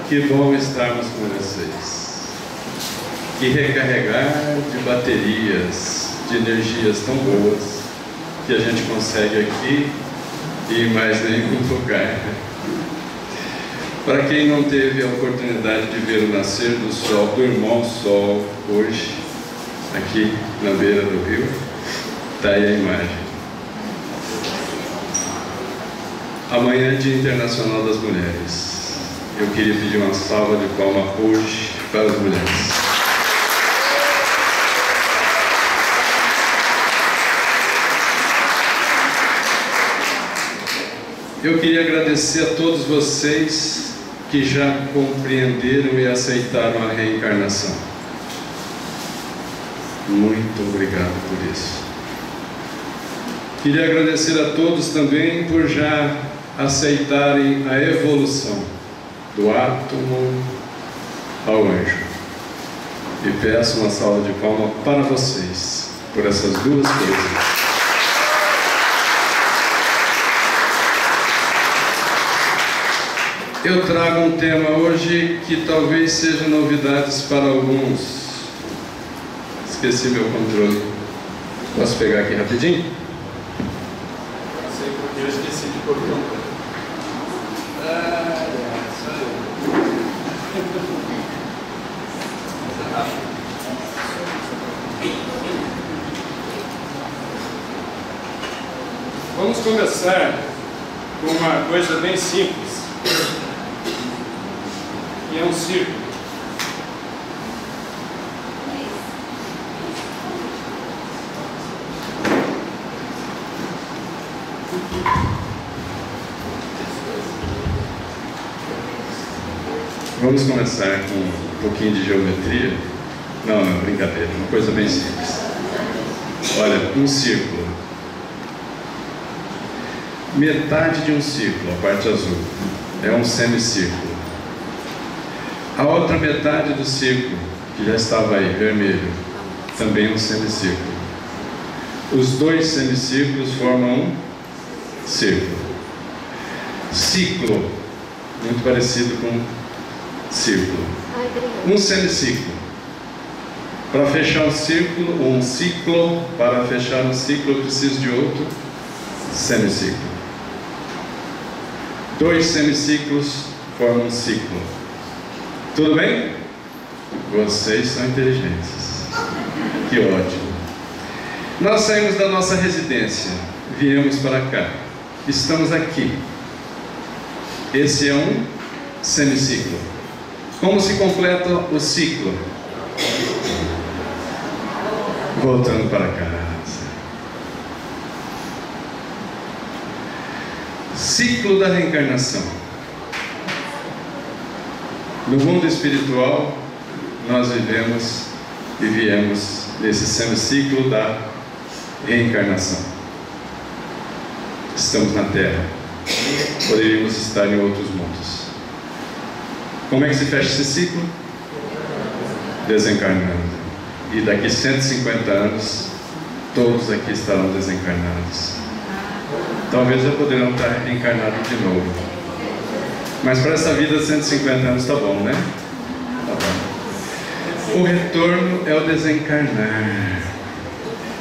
Que bom estarmos com vocês. E recarregar de baterias, de energias tão boas que a gente consegue aqui e em mais nenhum lugar. Para quem não teve a oportunidade de ver o nascer do sol, do irmão Sol, hoje, aqui na beira do rio, está aí a imagem. Amanhã é Dia Internacional das Mulheres. Eu queria pedir uma salva de palmas hoje para as mulheres. Eu queria agradecer a todos vocês que já compreenderam e aceitaram a reencarnação. Muito obrigado por isso. Queria agradecer a todos também por já aceitarem a evolução do átomo ao anjo. E peço uma salva de palmas para vocês por essas duas coisas. Eu trago um tema hoje que talvez seja novidades para alguns. Esqueci meu controle. Posso pegar aqui rapidinho? Não sei porque eu esqueci de pôr o controle. Vamos começar com uma coisa bem simples. E é um círculo. Vamos começar com um pouquinho de geometria. Não, brincadeira, uma coisa bem simples. Olha, um círculo. Metade de um círculo, a parte azul, é um semicírculo. A outra metade do círculo, que já estava aí, vermelho, também é um semicírculo. Os dois semicírculos formam um círculo. Ciclo, muito parecido com círculo. Um semiciclo. Para fechar um círculo, um ciclo, para fechar um ciclo eu preciso de outro semiciclo. Dois semiciclos formam um ciclo. Tudo bem? Vocês são inteligentes. Que ótimo. Nós saímos da nossa residência, viemos para cá. Estamos aqui. Esse é um semiciclo. Como se completa o ciclo? Voltando para casa. Ciclo da reencarnação. No mundo espiritual, nós vivemos e viemos nesse semiciclo da reencarnação. Estamos na Terra. Poderíamos estar em outros mundos. Como é que se fecha esse ciclo? Desencarnando. E daqui 150 anos, todos aqui estarão desencarnados. Talvez já poderão estar reencarnados de novo. Mas para essa vida, 150 anos está bom, né? Tá bom. O retorno é o desencarnar.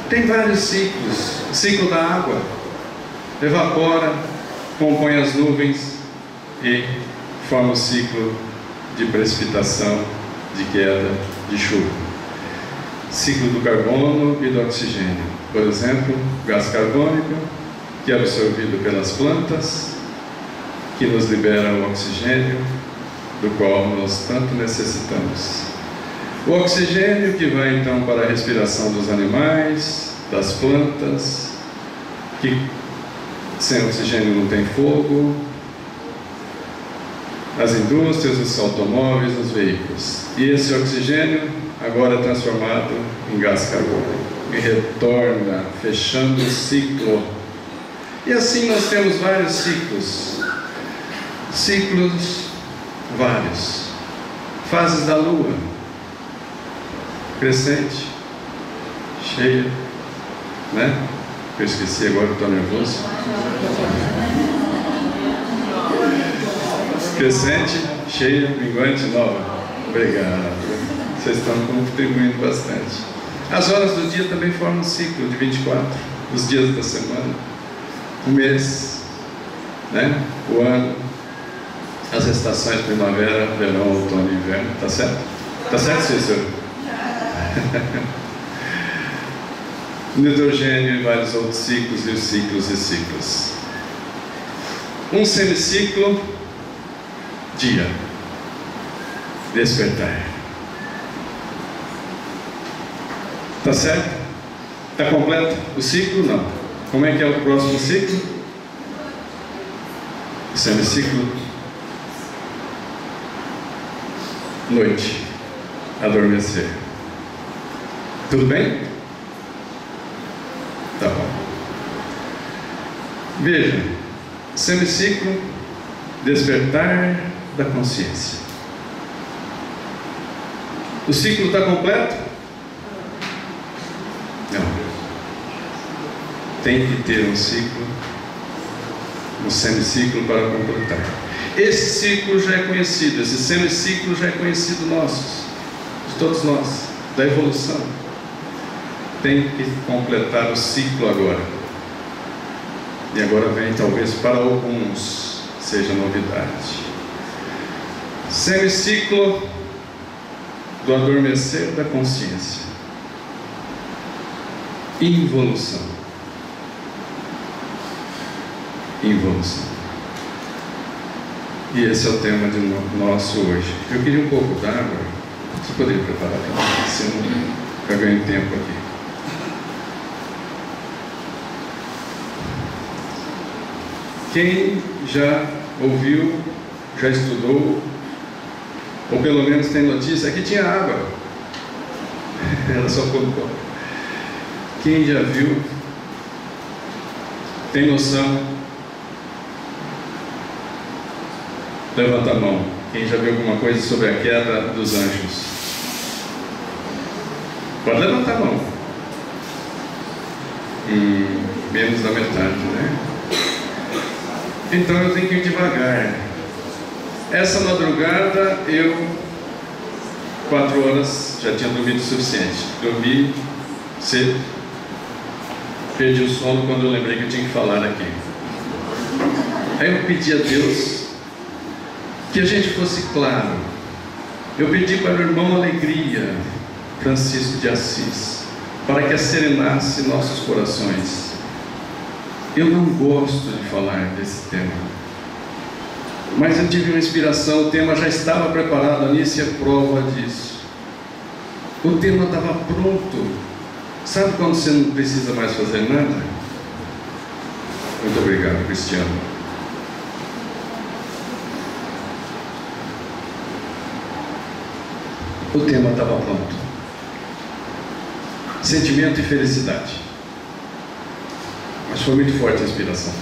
Tem vários ciclos. O ciclo da água. Evapora, compõe as nuvens e forma o ciclo de precipitação, de queda, de chuva. Ciclo do carbono e do oxigênio. Por exemplo, gás carbônico, que é absorvido pelas plantas, que nos libera o oxigênio, do qual nós tanto necessitamos. O oxigênio que vai então para a respiração dos animais, das plantas, que sem oxigênio não tem fogo, as indústrias, os automóveis, os veículos. E esse oxigênio agora é transformado em gás carbônico e retorna, fechando o ciclo. E assim nós temos vários ciclos. Ciclos vários. Fases da lua. Crescente, cheia, né? Eu esqueci agora, estou nervoso. Crescente, cheia, minguante, nova? Obrigado. Vocês estão contribuindo bastante. As horas do dia também formam um ciclo de 24, os dias da semana, o mês, né? O ano, as estações primavera, verão, outono e inverno. Tá certo? Tá certo, Cícero? Nitrogênio e vários outros ciclos e ciclos e ciclos. Um semiciclo, dia, despertar. Tá certo? Tá completo o ciclo? Não. Como é que é o próximo ciclo? O semiciclo, noite, adormecer. Tudo bem? Tá bom. Veja, semiciclo, despertar da consciência. O ciclo está completo? Não. Tem que ter um ciclo, um semiciclo para completar. Esse ciclo já é conhecido, esse semiciclo já é conhecido nosso, de todos nós, da evolução. Tem que completar o ciclo agora. E agora vem, talvez para alguns, seja novidade. Semiciclo do adormecer da consciência. Involução. Involução. E esse é o tema de nosso hoje. Eu queria um pouco d'água. Você poderia preparar para mim? Senão eu ganho tempo aqui. Quem já ouviu, já estudou, ou pelo menos tem notícia, que tinha água. Era só pouco. Quem já viu, tem noção? Levanta a mão. Quem já viu alguma coisa sobre a queda dos anjos? Pode levantar a mão. Menos da metade, né? Então eu tenho que ir devagar. Essa madrugada eu 4 horas já tinha dormido o suficiente. Dormi cedo. Perdi o sono quando eu lembrei que eu tinha que falar aqui. Aí eu pedi a Deus que a gente fosse claro. Eu pedi para o irmão Alegria, Francisco de Assis, para que acerenasse nossos corações. Eu não gosto de falar desse tema, mas eu tive uma inspiração, o tema já estava preparado, a Anícia é prova disso. O tema estava pronto. Sabe quando você não precisa mais fazer nada? Muito obrigado, Cristiano. O tema estava pronto. Sentimento e felicidade. Mas foi muito forte a inspiração.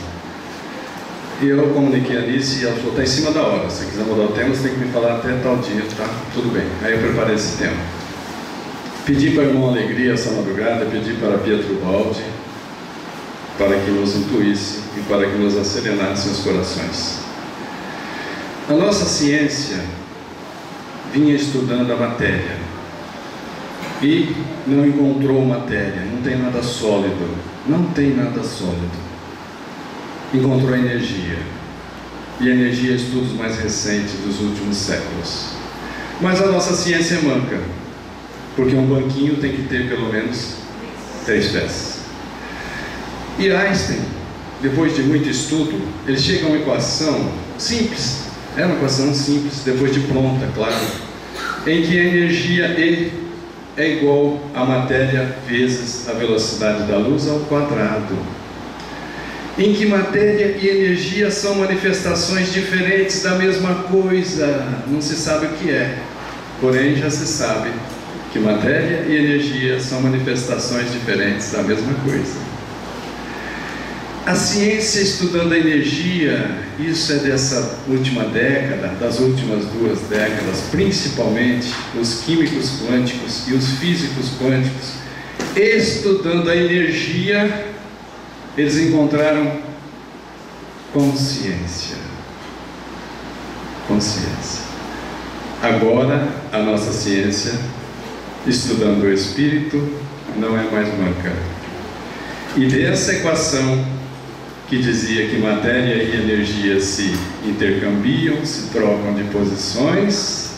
E eu comuniquei a Alice e ela falou, está em cima da hora. Se quiser mudar o tema, você tem que me falar até tal dia, tá? Tudo bem. Aí eu preparei esse tema. Pedi para o irmão Alegria essa madrugada, pedi para Pietro Baldi, para que nos intuísse e para que nos acerenasse os corações. A nossa ciência vinha estudando a matéria e não encontrou matéria, não tem nada sólido, não tem nada sólido. Encontrou a energia, e a energia é estudos mais recentes dos últimos séculos. Mas a nossa ciência é manca, porque um banquinho tem que ter pelo menos 3 pés. E Einstein, depois de muito estudo, ele chega a uma equação simples, é uma equação simples, depois de pronta, claro, em que a energia E é igual a matéria vezes a velocidade da luz ao quadrado. Em que matéria e energia são manifestações diferentes da mesma coisa. Não se sabe o que é, porém já se sabe que matéria e energia são manifestações diferentes da mesma coisa. A ciência estudando a energia, isso é dessa última década, das últimas 2 décadas, principalmente os químicos quânticos e os físicos quânticos, estudando a energia, eles encontraram consciência. Consciência. Agora, a nossa ciência, estudando o espírito, não é mais manca. E dessa equação que dizia que matéria e energia se intercambiam, se trocam de posições,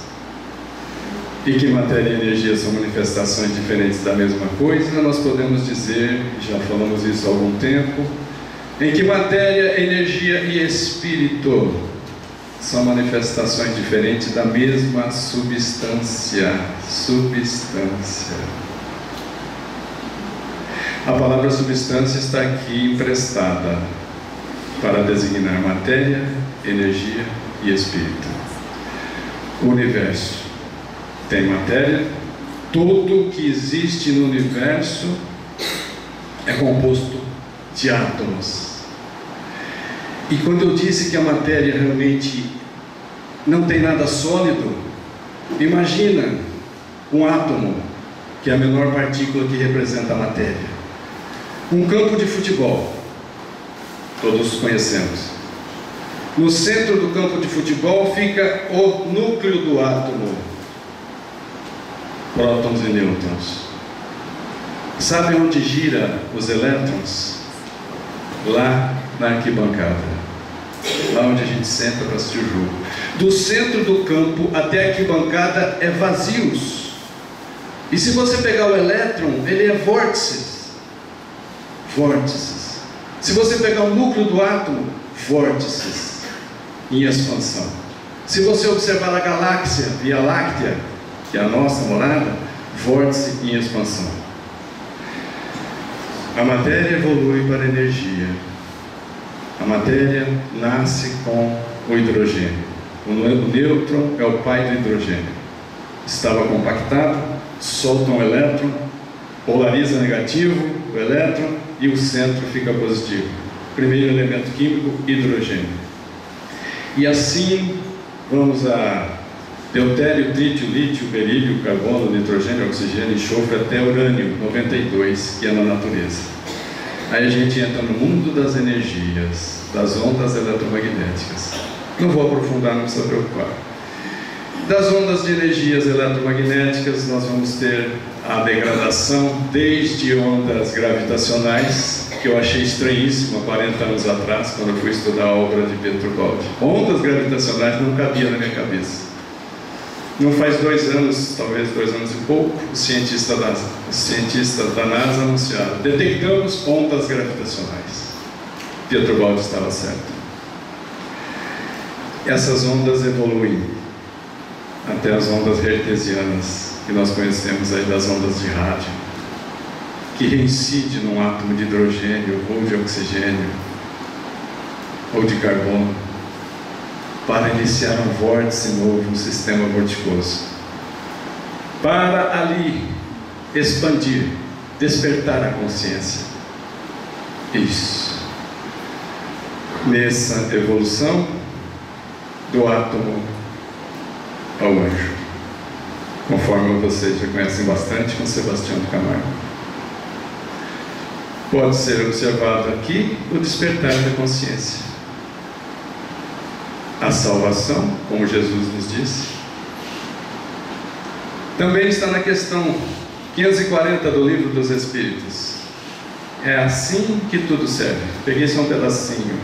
e que matéria e energia são manifestações diferentes da mesma coisa, nós podemos dizer, já falamos isso há algum tempo, em que matéria, energia e espírito são manifestações diferentes da mesma substância. A palavra substância está aqui emprestada para designar matéria, energia e espírito. O universo tem matéria, tudo que existe no universo é composto de átomos. E quando eu disse que a matéria realmente não tem nada sólido, imagina um átomo, que é a menor partícula que representa a matéria. Um campo de futebol, todos conhecemos. No centro do campo de futebol fica o núcleo do átomo, prótons e nêutrons. Sabe onde gira os elétrons? Lá na arquibancada, lá onde a gente senta para assistir o jogo. Do centro do campo até a arquibancada é vazios. E se você pegar o elétron, ele é vórtices. Se você pegar o núcleo do átomo, vórtices em expansão. Se você observar a galáxia, Via Láctea, que é a nossa morada, vórtice em expansão. A matéria evolui para a energia. A matéria nasce com o hidrogênio. O nêutron é o pai do hidrogênio. Estava compactado, solta um elétron, polariza negativo o elétron e o centro fica positivo. Primeiro elemento químico, hidrogênio. E assim vamos a deutério, trítio, lítio, berílio, carbono, nitrogênio, oxigênio, enxofre até urânio 92, que é na natureza. Aí a gente entra no mundo das energias, das ondas eletromagnéticas. Não vou aprofundar, não precisa preocupar. Das ondas de energias eletromagnéticas, nós vamos ter a degradação desde ondas gravitacionais, que eu achei estranhíssimo há 40 anos atrás, quando eu fui estudar a obra de Pietro Baldi. Ondas gravitacionais não cabia na minha cabeça. Não faz 2 anos, talvez 2 anos e pouco, os cientistas da NASA anunciaram: detectamos ondas gravitacionais. Pietro Baldi estava certo. Essas ondas evoluem até as ondas hertzianas, que nós conhecemos aí das ondas de rádio, que reincide num átomo de hidrogênio, ou de oxigênio, ou de carbono, para iniciar um vórtice novo, um sistema vorticoso, para ali expandir, despertar a consciência. Isso. Nessa evolução do átomo ao anjo, conforme vocês já conhecem bastante com Sebastião de Camargo. Pode ser observado aqui o despertar da consciência, a salvação, como Jesus nos disse. Também está na questão 540 do Livro dos Espíritos. É assim que tudo serve. Peguei só um pedacinho.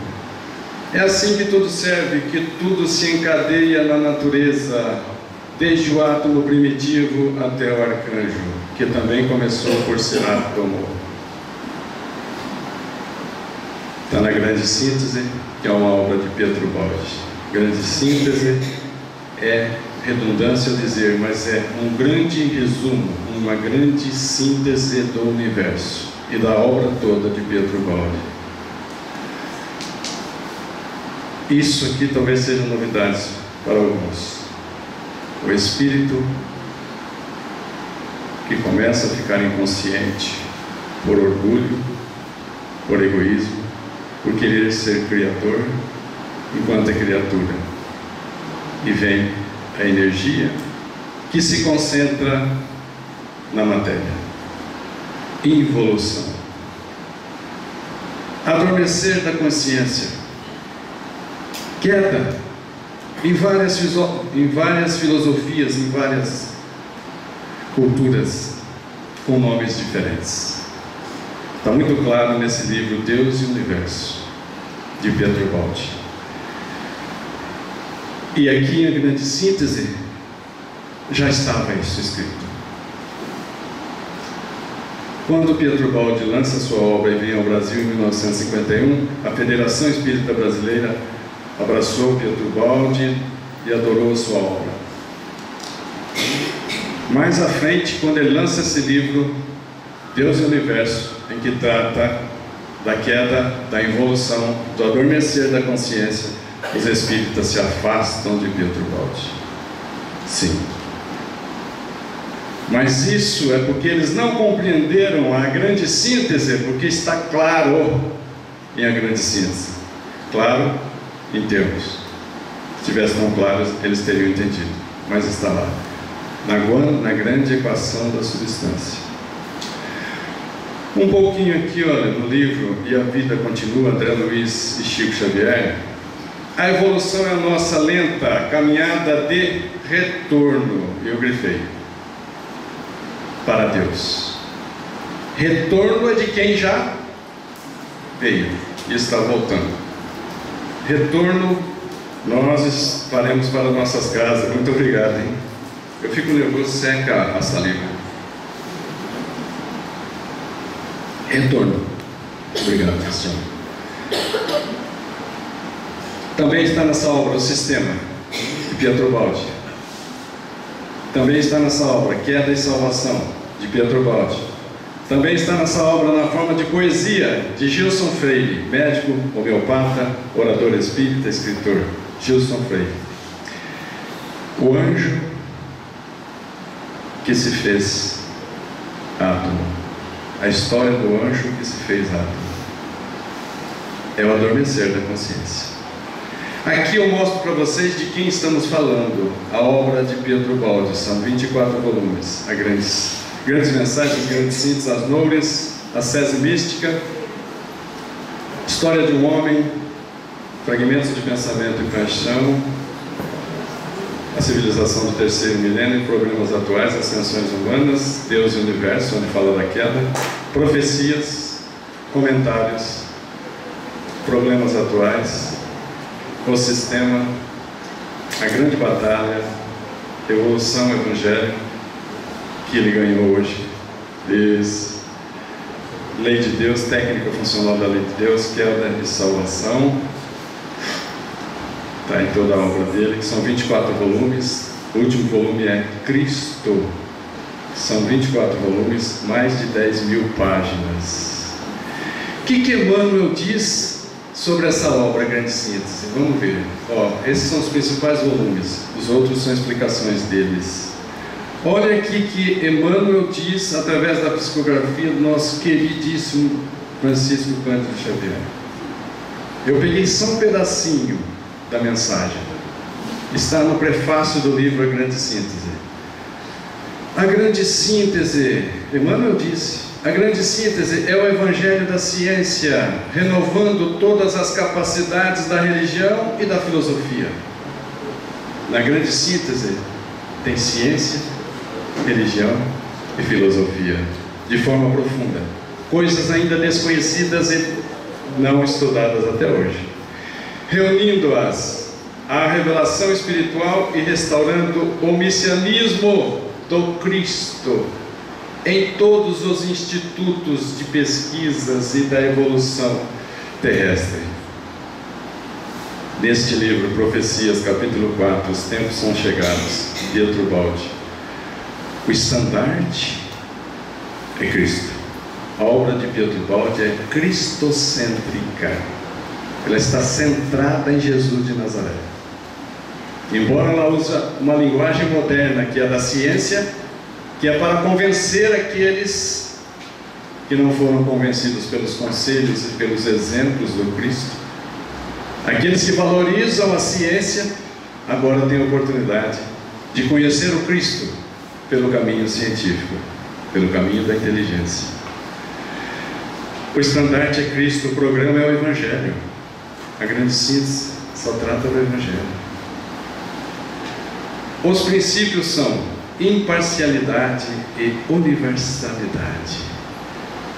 É assim que tudo serve, que tudo se encadeia na natureza, desde o átomo primitivo até o arcanjo, que também começou por ser átomo. Está na Grande Síntese, que é uma obra de Pietro Baldi. Grande síntese é redundância ao dizer, mas é um grande resumo, uma grande síntese do universo e da obra toda de Pietro Baldi. Isso aqui talvez seja novidade para alguns. O espírito que começa a ficar inconsciente por orgulho, por egoísmo, por querer ser criador enquanto é criatura, e vem a energia que se concentra na matéria. Involução. Adormecer da consciência. Queda. em várias filosofias, em várias culturas, com nomes diferentes. Está muito claro nesse livro Deus e o Universo, de Pietro Baldi. E aqui em grande síntese já estava isso escrito. Quando Pietro Baldi lança sua obra e vem ao Brasil em 1951, a Federação Espírita Brasileira abraçou Pietro Baldi e adorou a sua obra. Mais à frente, quando ele lança esse livro, Deus e o Universo, em que trata da queda, da involução, do adormecer da consciência, os espíritas se afastam de Pietro Baldi. Sim. Mas isso é porque eles não compreenderam a grande síntese, porque está claro em a grande síntese. Claro em termos. Se estivesse tão claro, eles teriam entendido. Mas está lá. Na grande equação da substância. Um pouquinho aqui, olha, no livro E a Vida Continua, André Luiz e Chico Xavier. A evolução é a nossa lenta caminhada de retorno. Eu grifei. Para Deus. Retorno é de quem já veio e está voltando. Retorno, nós faremos para nossas casas. Muito obrigado, hein? Eu fico nervoso, seca a saliva. Retorno. Obrigado, Cristiano. Também está nessa obra O Sistema, de Pietro Baldi. Também está nessa obra Queda e Salvação, de Pietro Baldi. Também está nessa obra na forma de poesia, de Gilson Freire, médico, homeopata, orador espírita, escritor. Gilson Freire. O anjo que se fez átomo. A história do anjo que se fez átomo. É o adormecer da consciência. Aqui eu mostro para vocês de quem estamos falando. A obra de Pietro Baldi, são 24 volumes. Há grandes mensagens, grandes sínteses, as Noures, a Sese Mística, História de um Homem, Fragmentos de Pensamento e Paixão, A Civilização do Terceiro Milênio e Problemas Atuais, Ascensões Humanas, Deus e o Universo, onde fala da queda, Profecias, Comentários, Problemas Atuais, O Sistema, A Grande Batalha, Evolução Evangelho, que ele ganhou hoje, Lei de Deus, Técnica Funcional da Lei de Deus, Queda e Salvação. Está em toda a obra dele, que são 24 volumes. O último volume é Cristo. São 24 volumes, mais de 10.000 páginas. O que Emmanuel diz sobre essa obra Grande Síntese? Vamos ver. Esses são os principais volumes. Os outros são explicações deles. Olha aqui que Emmanuel diz, através da psicografia do nosso queridíssimo Francisco Cândido Xavier. Eu peguei só um pedacinho da mensagem. Está no prefácio do livro A Grande Síntese. A grande síntese, Emmanuel disse, a grande síntese é o evangelho da ciência, renovando todas as capacidades da religião e da filosofia. Na grande síntese tem ciência, religião e filosofia, de forma profunda, coisas ainda desconhecidas e não estudadas até hoje, reunindo-as à revelação espiritual e restaurando o messianismo do Cristo em todos os institutos de pesquisas e da evolução terrestre. Neste livro, Profecias, capítulo 4, Os Tempos São Chegados, Pietro Baldi. O estandarte é Cristo. A obra de Pietro Baldi é cristocêntrica. Ela está centrada em Jesus de Nazaré. Embora ela use uma linguagem moderna, que é da ciência, que é para convencer aqueles que não foram convencidos pelos conselhos e pelos exemplos do Cristo. Aqueles que valorizam a ciência, agora têm a oportunidade de conhecer o Cristo pelo caminho científico, pelo caminho da inteligência. O estandarte é Cristo, o programa é o Evangelho. A grande síntese só trata do Evangelho. Os princípios são imparcialidade e universalidade.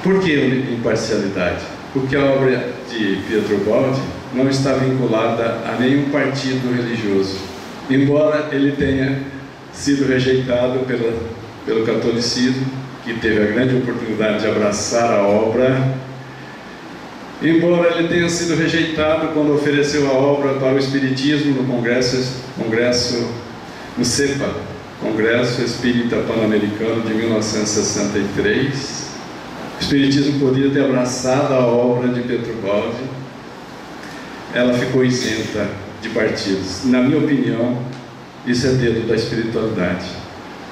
Por que imparcialidade? Porque a obra de Pietro Baldi não está vinculada a nenhum partido religioso, embora ele tenha sido rejeitado pelo catolicismo, que teve a grande oportunidade de abraçar a obra, embora ele tenha sido rejeitado quando ofereceu a obra para o Espiritismo no no CEPA, Congresso Espírita Pan-Americano de 1963. O Espiritismo podia ter abraçado a obra de Pietro Baldi. Ela ficou isenta de partidos. Na minha opinião, isso é dedo da espiritualidade.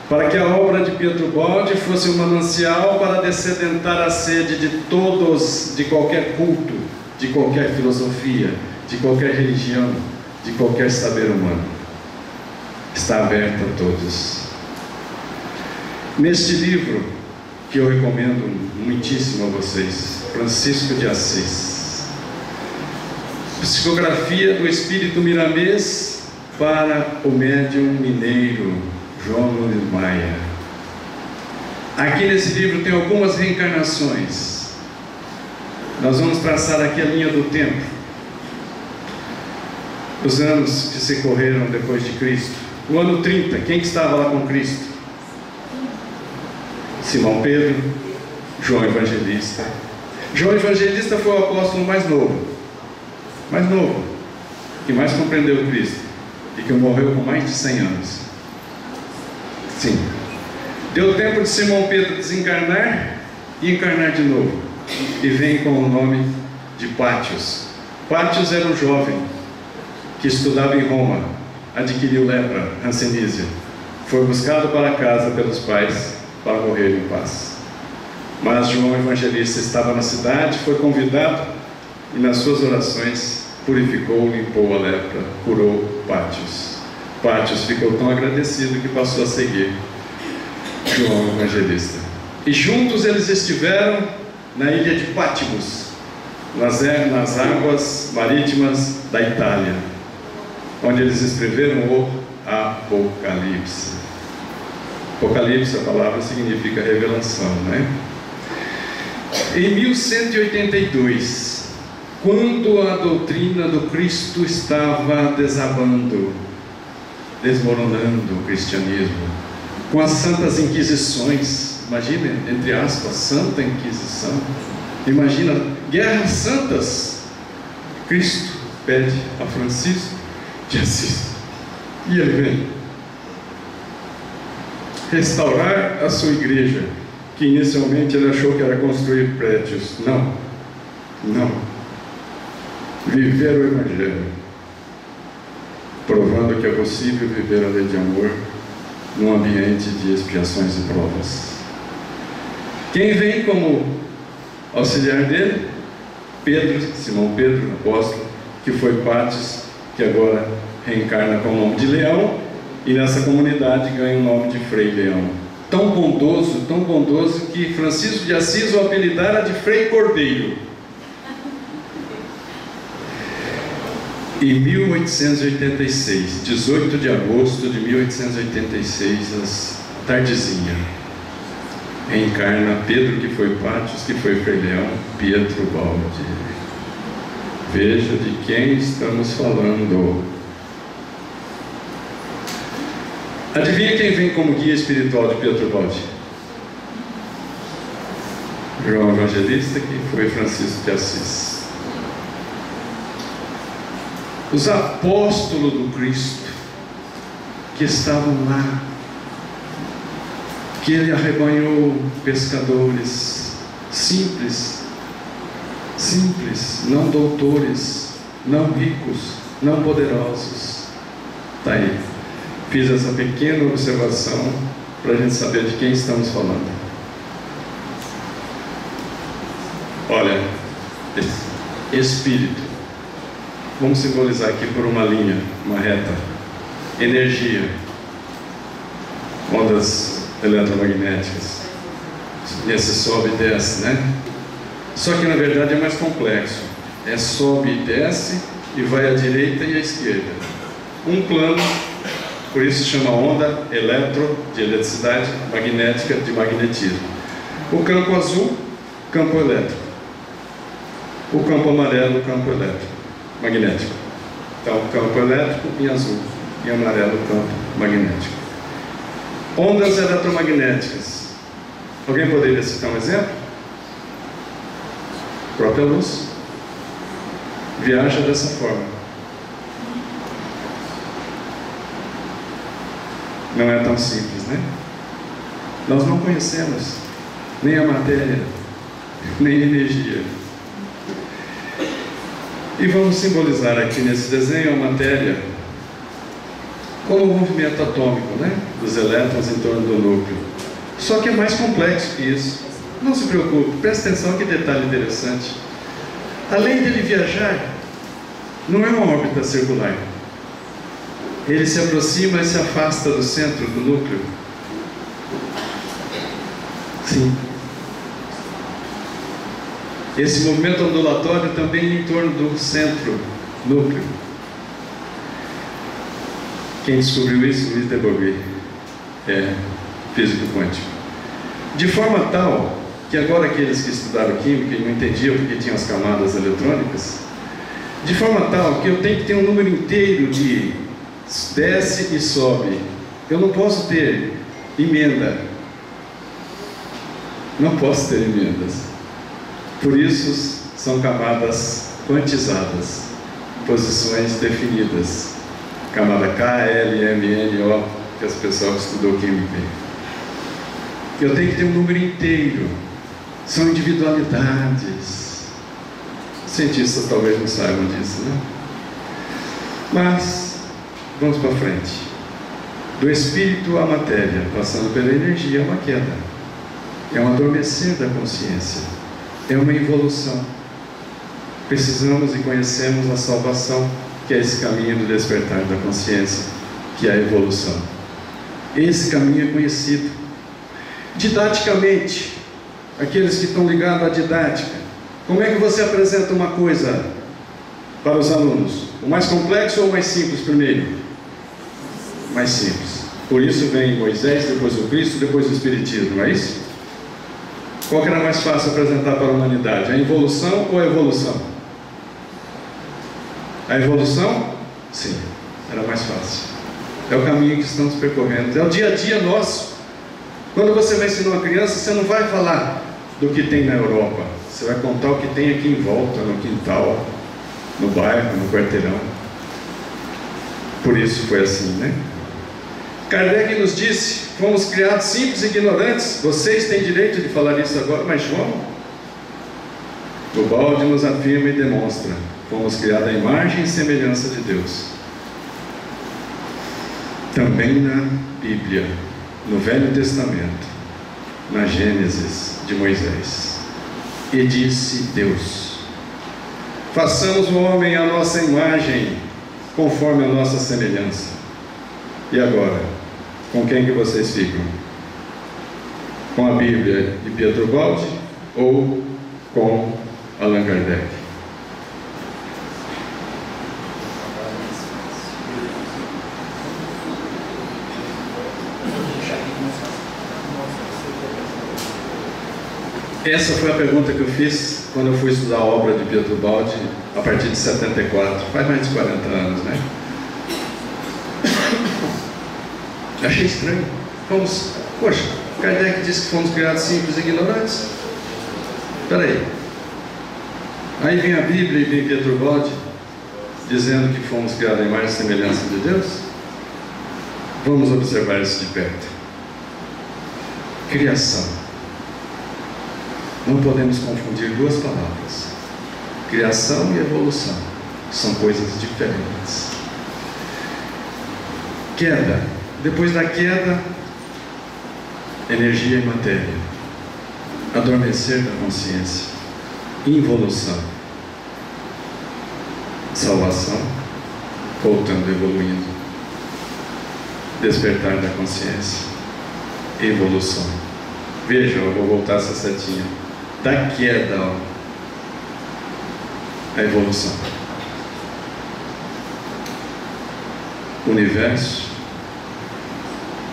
Para que a obra de Pietro Baldi fosse um manancial para dessedentar a sede de todos, de qualquer culto, de qualquer filosofia, de qualquer religião, de qualquer saber humano. Está aberto a todos. Neste livro, que eu recomendo muitíssimo a vocês, Francisco de Assis, Psicografia do Espírito Miramês para o médium mineiro João Nunes Maia. Aqui nesse livro tem algumas reencarnações. Nós vamos traçar aqui a linha do tempo, os anos que se correram depois de Cristo. O ano 30, quem que estava lá com Cristo? Simão Pedro, João Evangelista. João Evangelista foi o apóstolo mais novo, que mais compreendeu Cristo e que morreu com mais de 100 anos. Sim. Deu tempo de Simão Pedro desencarnar e encarnar de novo, e vem com o nome de Pátios. Pátios era um jovem que estudava em Roma, adquiriu lepra, hansenísia, foi buscado para casa pelos pais para morrer em paz. Mas João Evangelista estava na cidade, foi convidado e nas suas orações purificou, limpou a lepra, curou Pátios. Pátios ficou tão agradecido que passou a seguir João Evangelista. E juntos eles estiveram na ilha de Patmos, nas águas marítimas da Itália, onde eles escreveram o Apocalipse. Apocalipse, a palavra significa revelação, né? Em 1182, quando a doutrina do Cristo estava desabando, desmoronando o cristianismo, com as santas inquisições, imagina, entre aspas, Santa Inquisição, imagina, guerras santas. Cristo pede a Francisco de Assis, e ele vem restaurar a sua igreja, que inicialmente ele achou que era construir prédios. Não, viver o Evangelho, provando que é possível viver a lei de amor num ambiente de expiações e provas. Quem vem como auxiliar dele? Simão Pedro, apóstolo, que foi Pátios, que agora reencarna com o nome de Leão, e nessa comunidade ganha o nome de Frei Leão. Tão bondoso que Francisco de Assis o apelidara de Frei Cordeiro. Em 1886, 18 de agosto de 1886, tardezinha, reencarna Pedro, que foi Pátios, que foi Frei Leão, Pietro Baldi. Veja de quem estamos falando. Adivinha quem vem como guia espiritual de Pietro Baldi? João Evangelista, que foi Francisco de Assis. Os apóstolos do Cristo que estavam lá, que ele arrebanhou pescadores simples, não doutores, não ricos, não poderosos. Está aí. Fiz essa pequena observação para a gente saber de quem estamos falando. Olha, espírito. Vamos simbolizar aqui por uma linha, uma reta. Energia. Ondas eletromagnéticas. Esse sobe e desce, né? Só que na verdade é mais complexo. É sobe e desce e vai à direita e à esquerda. Um plano Por isso chama onda eletro, de eletricidade, magnética, de magnetismo. O campo azul, campo elétrico. O campo amarelo, campo elétrico, magnético. Então, campo elétrico em azul e amarelo, campo magnético. Ondas eletromagnéticas. Alguém poderia citar um exemplo? A própria luz viaja dessa forma. Não é tão simples, né? Nós não conhecemos nem a matéria, nem a energia. E vamos simbolizar aqui nesse desenho a matéria como o movimento atômico, né? Dos elétrons em torno do núcleo. Só que é mais complexo que isso. Não se preocupe, preste atenção que detalhe interessante. Além dele viajar, não é uma órbita circular. Ele se aproxima e se afasta do centro do núcleo. Sim. Esse movimento ondulatório também em torno do centro, núcleo. Quem descobriu isso? Luiz de Broglie, físico quântico. De forma tal que agora aqueles que estudaram química e não entendiam porque tinham as camadas eletrônicas, de forma tal que eu tenho que ter um número inteiro de desce e sobe. Eu não posso ter emenda. Não posso ter emendas. Por isso, são camadas quantizadas, posições definidas. Camada K, L, M, N, O, que as pessoas que estudou química. Eu tenho que ter um número inteiro. São individualidades. Os cientistas talvez não saibam disso, né? Mas, vamos para frente. Do espírito à matéria, passando pela energia, é uma queda. É um adormecer da consciência. É uma evolução. Precisamos e conhecemos a salvação, que é esse caminho do despertar da consciência, que é a evolução. Esse caminho é conhecido. Didaticamente, aqueles que estão ligados à didática, como é que você apresenta uma coisa para os alunos? O mais complexo ou o mais simples primeiro? Mais simples. Por isso vem Moisés, depois o Cristo, depois o Espiritismo, não é isso? Qual que era mais fácil apresentar para a humanidade? A involução ou a evolução? A evolução? Sim, era mais fácil. É o caminho que estamos percorrendo. É o dia a dia nosso. Quando você vai ensinar uma criança, você não vai falar do que tem na Europa. Você vai contar o que tem aqui em volta, no quintal, no bairro, no quarteirão. Por isso foi assim, né? Kardec nos disse: fomos criados simples e ignorantes. Vocês têm direito de falar isso agora, mas como? O Balde nos afirma e demonstra: fomos criados à imagem e semelhança de Deus. Também na Bíblia, no Velho Testamento, na Gênesis de Moisés. E disse Deus: façamos o homem à nossa imagem, conforme a nossa semelhança. E agora, com quem que vocês ficam? Com a Bíblia de Pietro Baldi ou com Allan Kardec? Essa foi a pergunta que eu fiz quando eu fui estudar a obra de Pietro Baldi a partir de 74, faz mais de 40 anos, né? Achei estranho. Poxa, Kardec disse que fomos criados simples e ignorantes. Espera aí. Aí vem a Bíblia e vem Pietro Baldi dizendo que fomos criados à imagem e semelhança de Deus. Vamos observar isso de perto. Criação. Não podemos confundir duas palavras. Criação e evolução são coisas diferentes. Queda. Depois da queda, energia e matéria. Adormecer da consciência. Involução. Salvação. Voltando, evoluindo. Despertar da consciência. Evolução. Veja, eu vou voltar essa setinha. Da queda, ó, a evolução. Universo,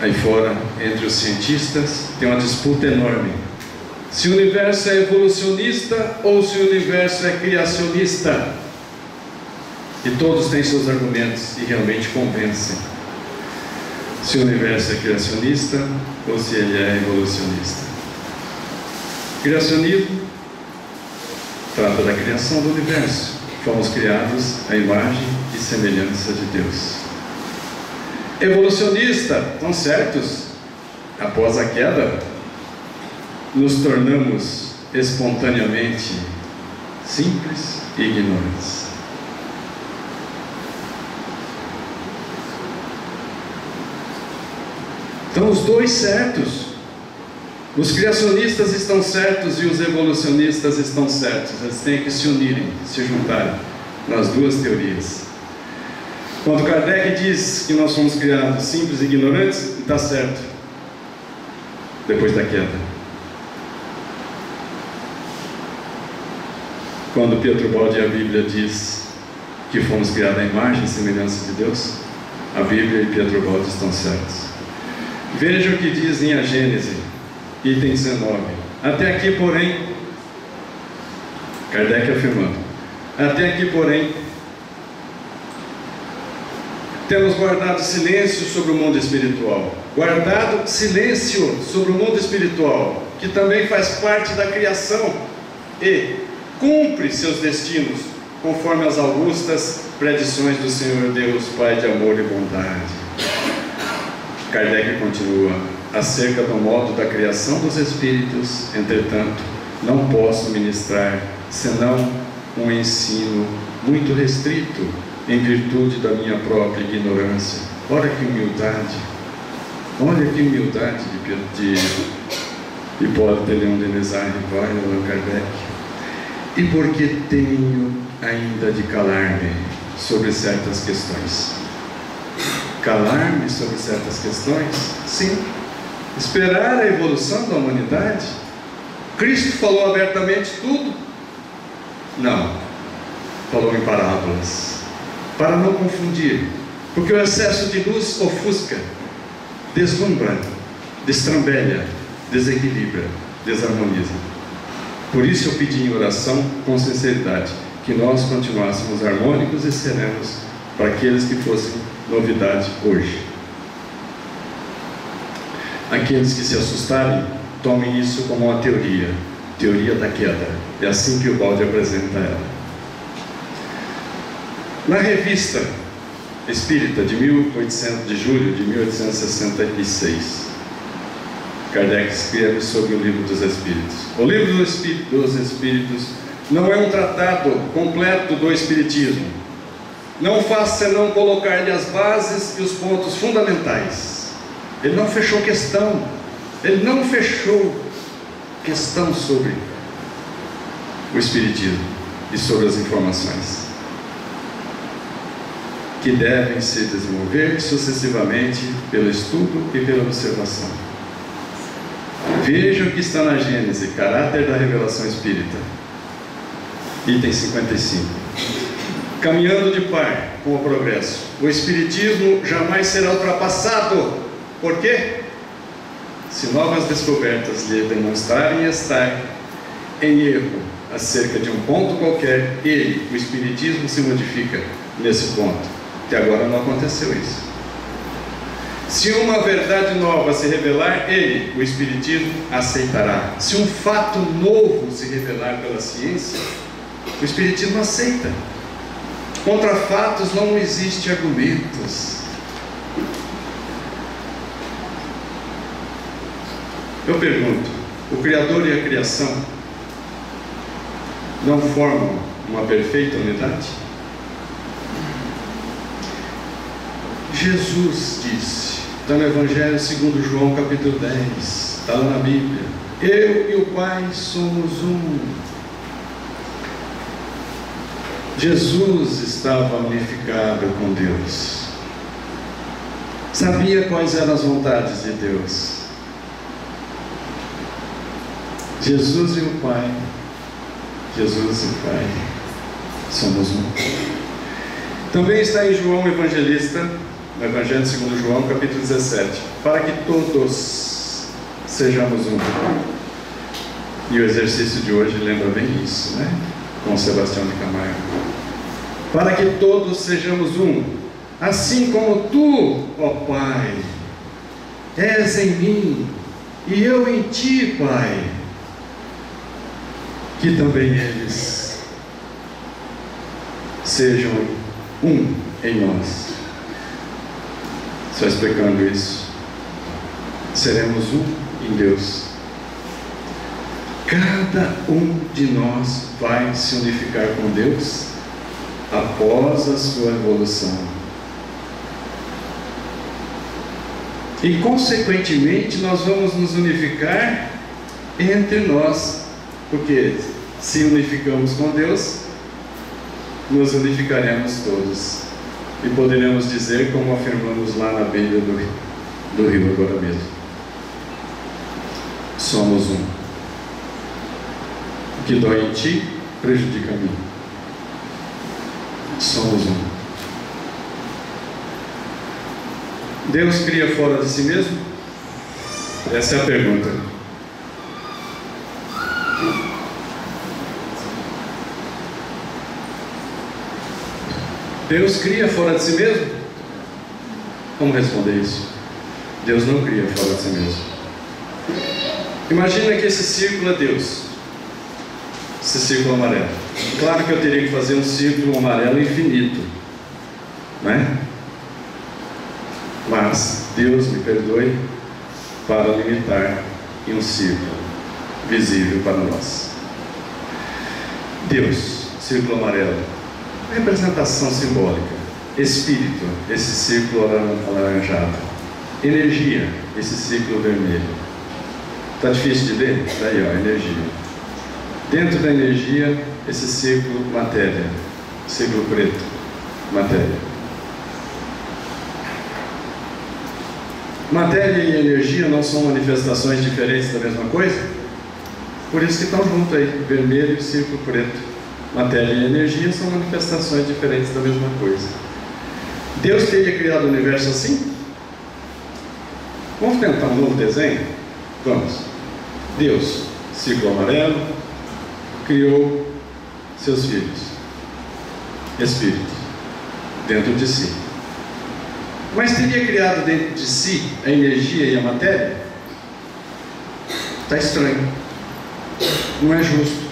Aí fora, entre os cientistas, tem uma disputa enorme. Se o universo é evolucionista ou se o universo é criacionista. E todos têm seus argumentos e realmente convencem. Se o universo é criacionista ou se ele é evolucionista. Criacionismo trata da criação do universo. Fomos criados à imagem e semelhança de Deus. Evolucionista, estão certos? Após a queda, nos tornamos espontaneamente simples e ignorantes. Então, os dois certos. Os criacionistas estão certos e os evolucionistas estão certos. Eles têm que se unirem, se juntarem nas duas teorias. Quando Kardec diz que nós fomos criados simples e ignorantes, está certo. Depois da queda. Quando Pietro Baldi e a Bíblia diz que fomos criados à imagem e semelhança de Deus, a Bíblia e Pietro Baldi estão certos. Veja o que diz em a Gênese, item 19. Até aqui, porém, Kardec afirmando, até aqui, porém, temos guardado silêncio sobre o mundo espiritual. Guardado silêncio sobre o mundo espiritual, que também faz parte da criação e cumpre seus destinos, conforme as augustas predições do Senhor Deus, Pai de amor e bondade. Kardec continua, acerca do modo da criação dos espíritos, entretanto, não posso ministrar senão um ensino muito restrito, em virtude da minha própria ignorância. Olha que humildade de Hipólito de Leon Denis e Allan Kardec. E porque tenho ainda de calar-me sobre certas questões. Calar-me sobre certas questões? Sim. Esperar a evolução da humanidade? Cristo falou abertamente tudo? Não. Falou em parábolas. Para não confundir. Porque o excesso de luz ofusca, deslumbra, destrambelha, desequilibra, desarmoniza. Por isso eu pedi em oração, com sinceridade, que nós continuássemos harmônicos e serenos para aqueles que fossem novidade hoje. Aqueles que se assustarem, tomem isso como uma teoria da queda. É assim que o Baldi apresenta ela. Na revista Espírita de julho de 1866, Kardec escreve sobre o Livro dos Espíritos. O Livro dos Espíritos não é um tratado completo do Espiritismo. Não faz senão colocar-lhe as bases e os pontos fundamentais. Ele não fechou questão. Ele não fechou questão sobre o Espiritismo e sobre as informações que devem se desenvolver sucessivamente pelo estudo e pela observação. Veja o que está na Gênese, caráter da revelação espírita. Item 55. Caminhando de par com o progresso, o Espiritismo jamais será ultrapassado. Por quê? Se novas descobertas lhe demonstrarem estar em erro acerca de um ponto qualquer, ele, o Espiritismo, se modifica nesse ponto. Até agora não aconteceu isso. Se uma verdade nova se revelar, ele, o Espiritismo, aceitará. Se um fato novo se revelar pela ciência, o Espiritismo aceita. Contra fatos não existe argumentos. Eu pergunto, o Criador e a criação não formam uma perfeita unidade? Jesus disse, está no Evangelho segundo João capítulo 10, está lá na Bíblia, eu e o Pai somos um. Jesus estava unificado com Deus, sabia quais eram as vontades de Deus. Jesus e o Pai somos um. Também está em João Evangelista, no Evangelho segundo João, capítulo 17. Para que todos sejamos um. E o exercício de hoje lembra bem isso, né? Com Sebastião de Camargo. Para que todos sejamos um, assim como tu, ó Pai, és em mim, e eu em ti, Pai, que também eles sejam um em nós. Só explicando isso, seremos um em Deus. Cada um de nós vai se unificar com Deus após a sua evolução. E consequentemente nós vamos nos unificar entre nós, porque se unificamos com Deus, nos unificaremos todos. E poderemos dizer, como afirmamos lá na beira do rio agora mesmo: somos um. O que dói em ti, prejudica a mim. Somos um. Deus cria fora de si mesmo? Essa é a pergunta. Deus cria fora de si mesmo? Como responder isso? Deus não cria fora de si mesmo. Imagina que esse círculo é Deus. Esse círculo amarelo. Claro que eu teria que fazer um círculo amarelo infinito, né? Mas Deus me perdoe para limitar em um círculo visível para nós. Deus, círculo amarelo, representação simbólica. Espírito, esse círculo alaranjado. Energia, esse círculo vermelho. Está difícil de ler? Está aí, ó, energia. Dentro da energia, esse círculo matéria. Círculo preto, matéria. Matéria e energia não são manifestações diferentes da mesma coisa? Por isso que estão juntos aí, vermelho e círculo preto. Matéria e energia são manifestações diferentes da mesma coisa. Deus teria criado o universo assim? Vamos tentar um novo desenho? Vamos. Deus, círculo amarelo, criou seus filhos, espíritos, dentro de si. Mas teria criado dentro de si a energia e a matéria? Está estranho. Não é justo.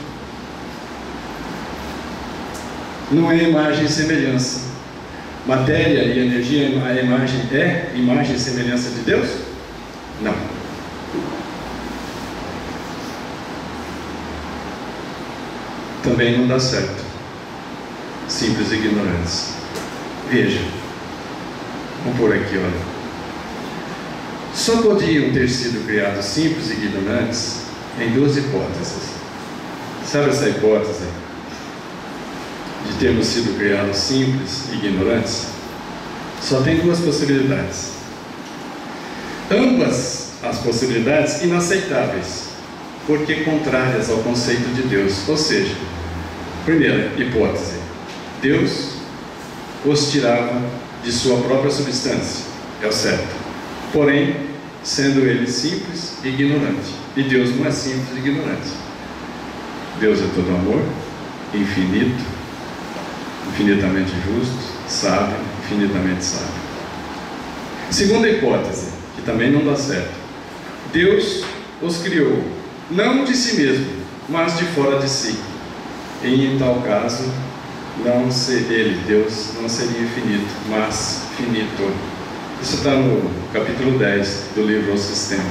Não é imagem e semelhança. Matéria e energia é imagem e semelhança de Deus? Não. Também não dá certo. Simples ignorantes. Veja. Vamos por aqui, olha. Só podiam ter sido criados simples e ignorantes em duas hipóteses. Sabe essa hipótese de termos sido criados simples e ignorantes? Só tem duas possibilidades. Ambas as possibilidades inaceitáveis, porque contrárias ao conceito de Deus. Ou seja, primeira hipótese: Deus os tirava de sua própria substância, é o certo. Porém, sendo ele simples e ignorante. E Deus não é simples e ignorante. Deus é todo amor, infinito, infinitamente justo, sábio, infinitamente sábio. Segunda hipótese, que também não dá certo: Deus os criou, não de si mesmo, mas de fora de si. E em tal caso, Deus, não seria infinito, mas finito. Isso está no capítulo 10 do livro O Sistema.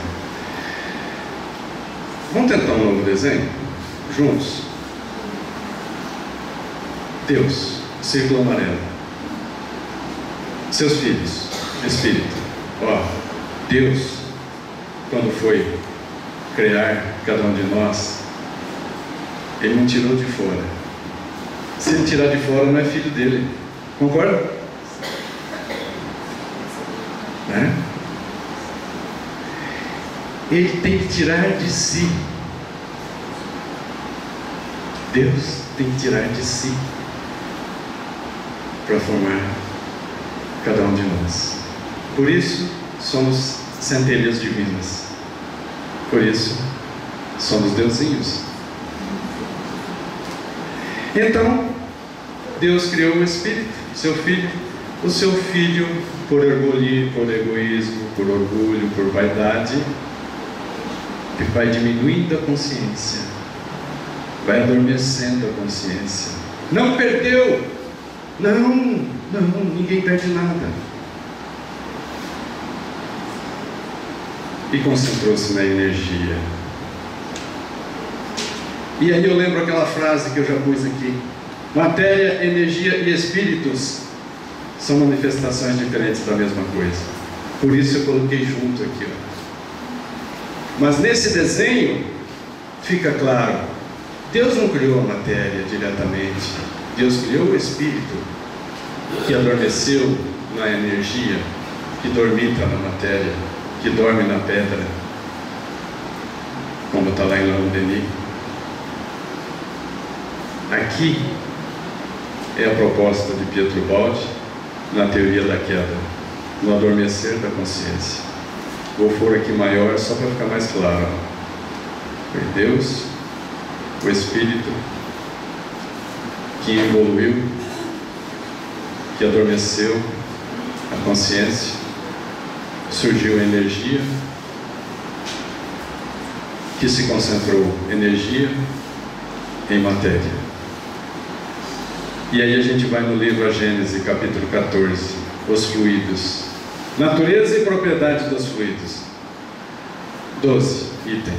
Vamos tentar um novo desenho? Juntos. Deus, círculo amarelo. Seus filhos, espírito. Ó, Deus, quando foi criar cada um de nós, Ele não tirou de fora. Se Ele tirar de fora, não é filho dele. Concorda? Né? Ele tem que tirar de si. Deus tem que tirar de si para formar cada um de nós. Por isso, somos centelhas divinas. Por isso, somos deusinhos. Então, Deus criou o Espírito, seu Filho. O seu Filho, por orgulho, por egoísmo, por orgulho, por vaidade, ele vai diminuindo a consciência, vai adormecendo a consciência. Não perdeu! Não, ninguém perde nada. E concentrou-se na energia. E aí eu lembro aquela frase que eu já pus aqui: matéria, energia e espíritos são manifestações diferentes da mesma coisa. Por isso eu coloquei junto aqui, Mas nesse desenho fica claro, Deus não criou a matéria diretamente. Deus criou o espírito, que adormeceu na energia, que dormita na matéria, que dorme na pedra, como está lá em Leon Denis. Aqui é a proposta de Pietro Baldi na teoria da queda, no adormecer da consciência. Vou pôr aqui maior só para ficar mais claro. Foi Deus, o Espírito, que evoluiu, que adormeceu a consciência, surgiu a energia, que se concentrou energia em matéria. E aí a gente vai no livro A Gênese, capítulo 14, os fluidos, natureza e propriedade dos fluidos. 12, item.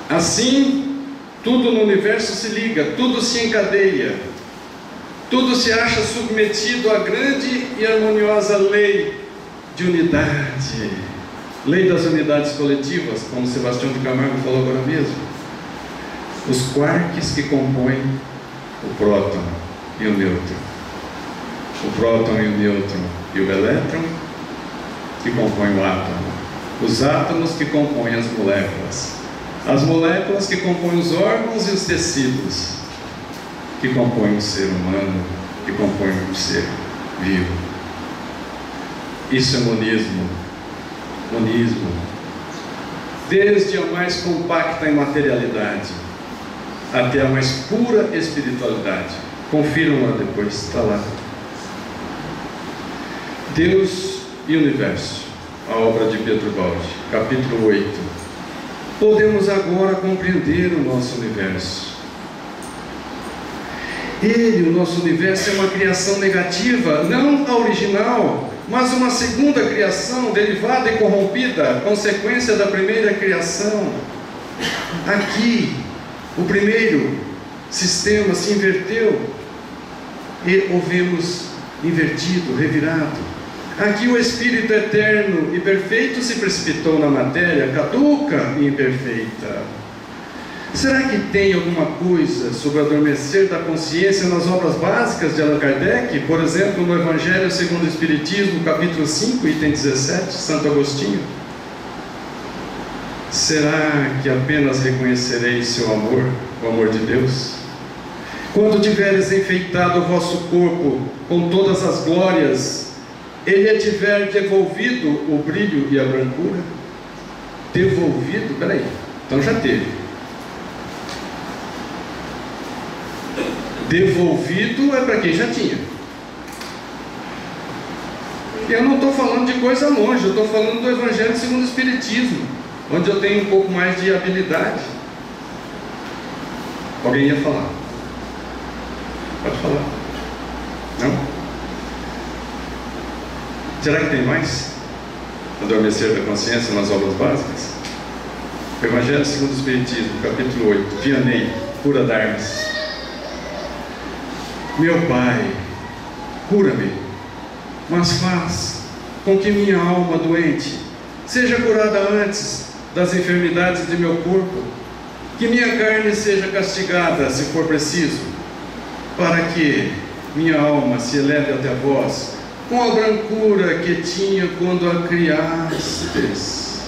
Assim, tudo no universo se liga, tudo se encadeia, tudo se acha submetido à grande e harmoniosa lei de unidade, lei das unidades coletivas, como Sebastião de Camargo falou agora mesmo. Os quarks que compõem o próton e o nêutron, o próton e o nêutron e o elétron que compõem o átomo, os átomos que compõem as moléculas que compõem os órgãos e os tecidos, que compõem o ser humano, que compõem o ser vivo. Isso é monismo. Monismo. Desde a mais compacta imaterialidade até a mais pura espiritualidade. Confiram lá depois, está lá. Deus e Universo, a obra de Pietro Baldi, capítulo 8. Podemos agora compreender o nosso universo. Ele, o nosso universo, é uma criação negativa, não a original, mas uma segunda criação derivada e corrompida, consequência da primeira criação. Aqui, o primeiro sistema se inverteu e o vemos invertido, revirado. Aqui o Espírito eterno e perfeito se precipitou na matéria caduca e imperfeita. Será que tem alguma coisa sobre o adormecer da consciência nas obras básicas de Allan Kardec? Por exemplo, no Evangelho segundo o Espiritismo, capítulo 5, item 17, Santo Agostinho. Será que apenas reconhecereis seu amor, o amor de Deus? Quando tiveres enfeitado o vosso corpo com todas as glórias, ele lhe tiver devolvido o brilho e a brancura? Devolvido? Peraí, então já teve. Devolvido é para quem já tinha. Eu não estou falando de coisa longe, eu estou falando do Evangelho segundo o Espiritismo, onde eu tenho um pouco mais de habilidade. Alguém ia falar? Pode falar. Não? Será que tem mais? Adormecer da consciência nas obras básicas? Evangelho segundo o Espiritismo, capítulo 8, Vianney, cura d'Armes. Meu Pai, cura-me, mas faz com que minha alma doente seja curada antes das enfermidades de meu corpo, que minha carne seja castigada, se for preciso, para que minha alma se eleve até vós, com a brancura que tinha quando a criastes.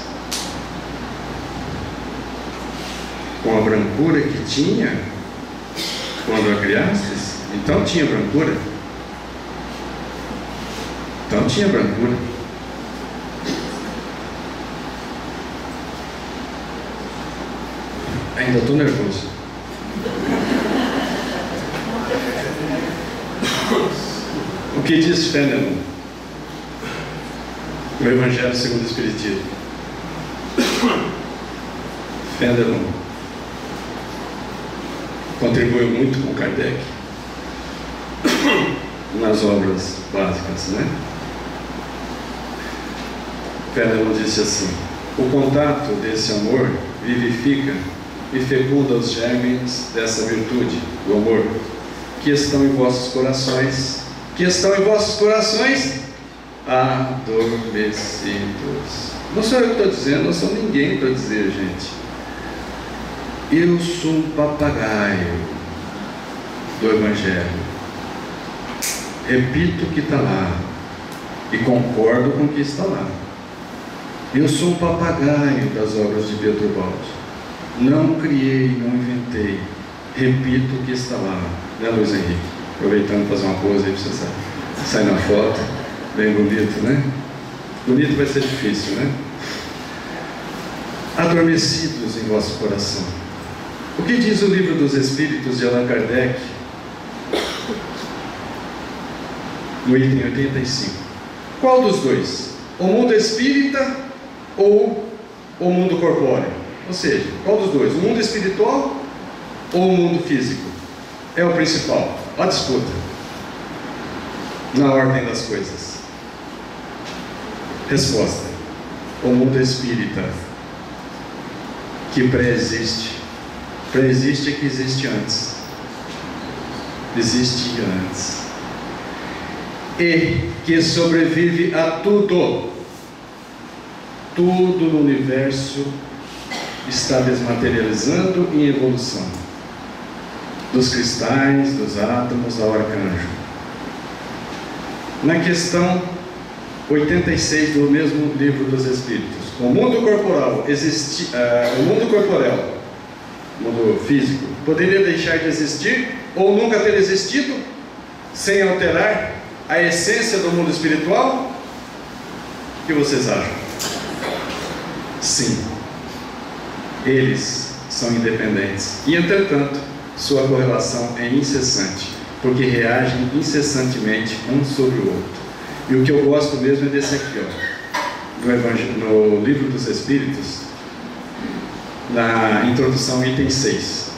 Com a brancura que tinha quando a criastes? Então tinha brancura. Ainda estou nervoso. O que diz Fenelon no Evangelho segundo o Espiritismo? Fenelon contribuiu muito com Kardec nas obras básicas, né? Fenelon disse assim: o contato desse amor vivifica e fecunda os germes dessa virtude, o amor, que estão em vossos corações, adormecidos. Não sou eu que estou dizendo, não sou ninguém para dizer, gente. Eu sou um papagaio do Evangelho. Repito o que está lá e concordo com o que está lá. Eu sou um papagaio das obras de Pedro Baldi. Não criei, não inventei. Repito o que está lá. Né, Luiz Henrique? Aproveitando para fazer uma pose aí para você sair na foto. Bem bonito, né? Bonito vai ser difícil, né? Adormecidos em vosso coração. O que diz o Livro dos Espíritos de Allan Kardec, no item 85? Qual dos dois? O mundo espírita ou o mundo corpóreo? Ou seja, qual dos dois? O mundo espiritual ou o mundo físico? É o principal. A disputa na ordem das coisas. Resposta: o mundo espírita, que pré-existe. Pré-existe é que existe antes. Existia antes. E que sobrevive a tudo. Tudo no universo está desmaterializando em evolução. Dos cristais, dos átomos ao arcanjo. Na questão 86 do mesmo Livro dos Espíritos, o mundo corporal o mundo corporel, o mundo físico, poderia deixar de existir ou nunca ter existido sem alterar a essência do mundo espiritual? O que vocês acham? Sim, eles são independentes e, entretanto, sua correlação é incessante, porque reagem incessantemente um sobre o outro. E o que eu gosto mesmo é desse aqui, ó, no Livro dos Espíritos, na introdução, item 6.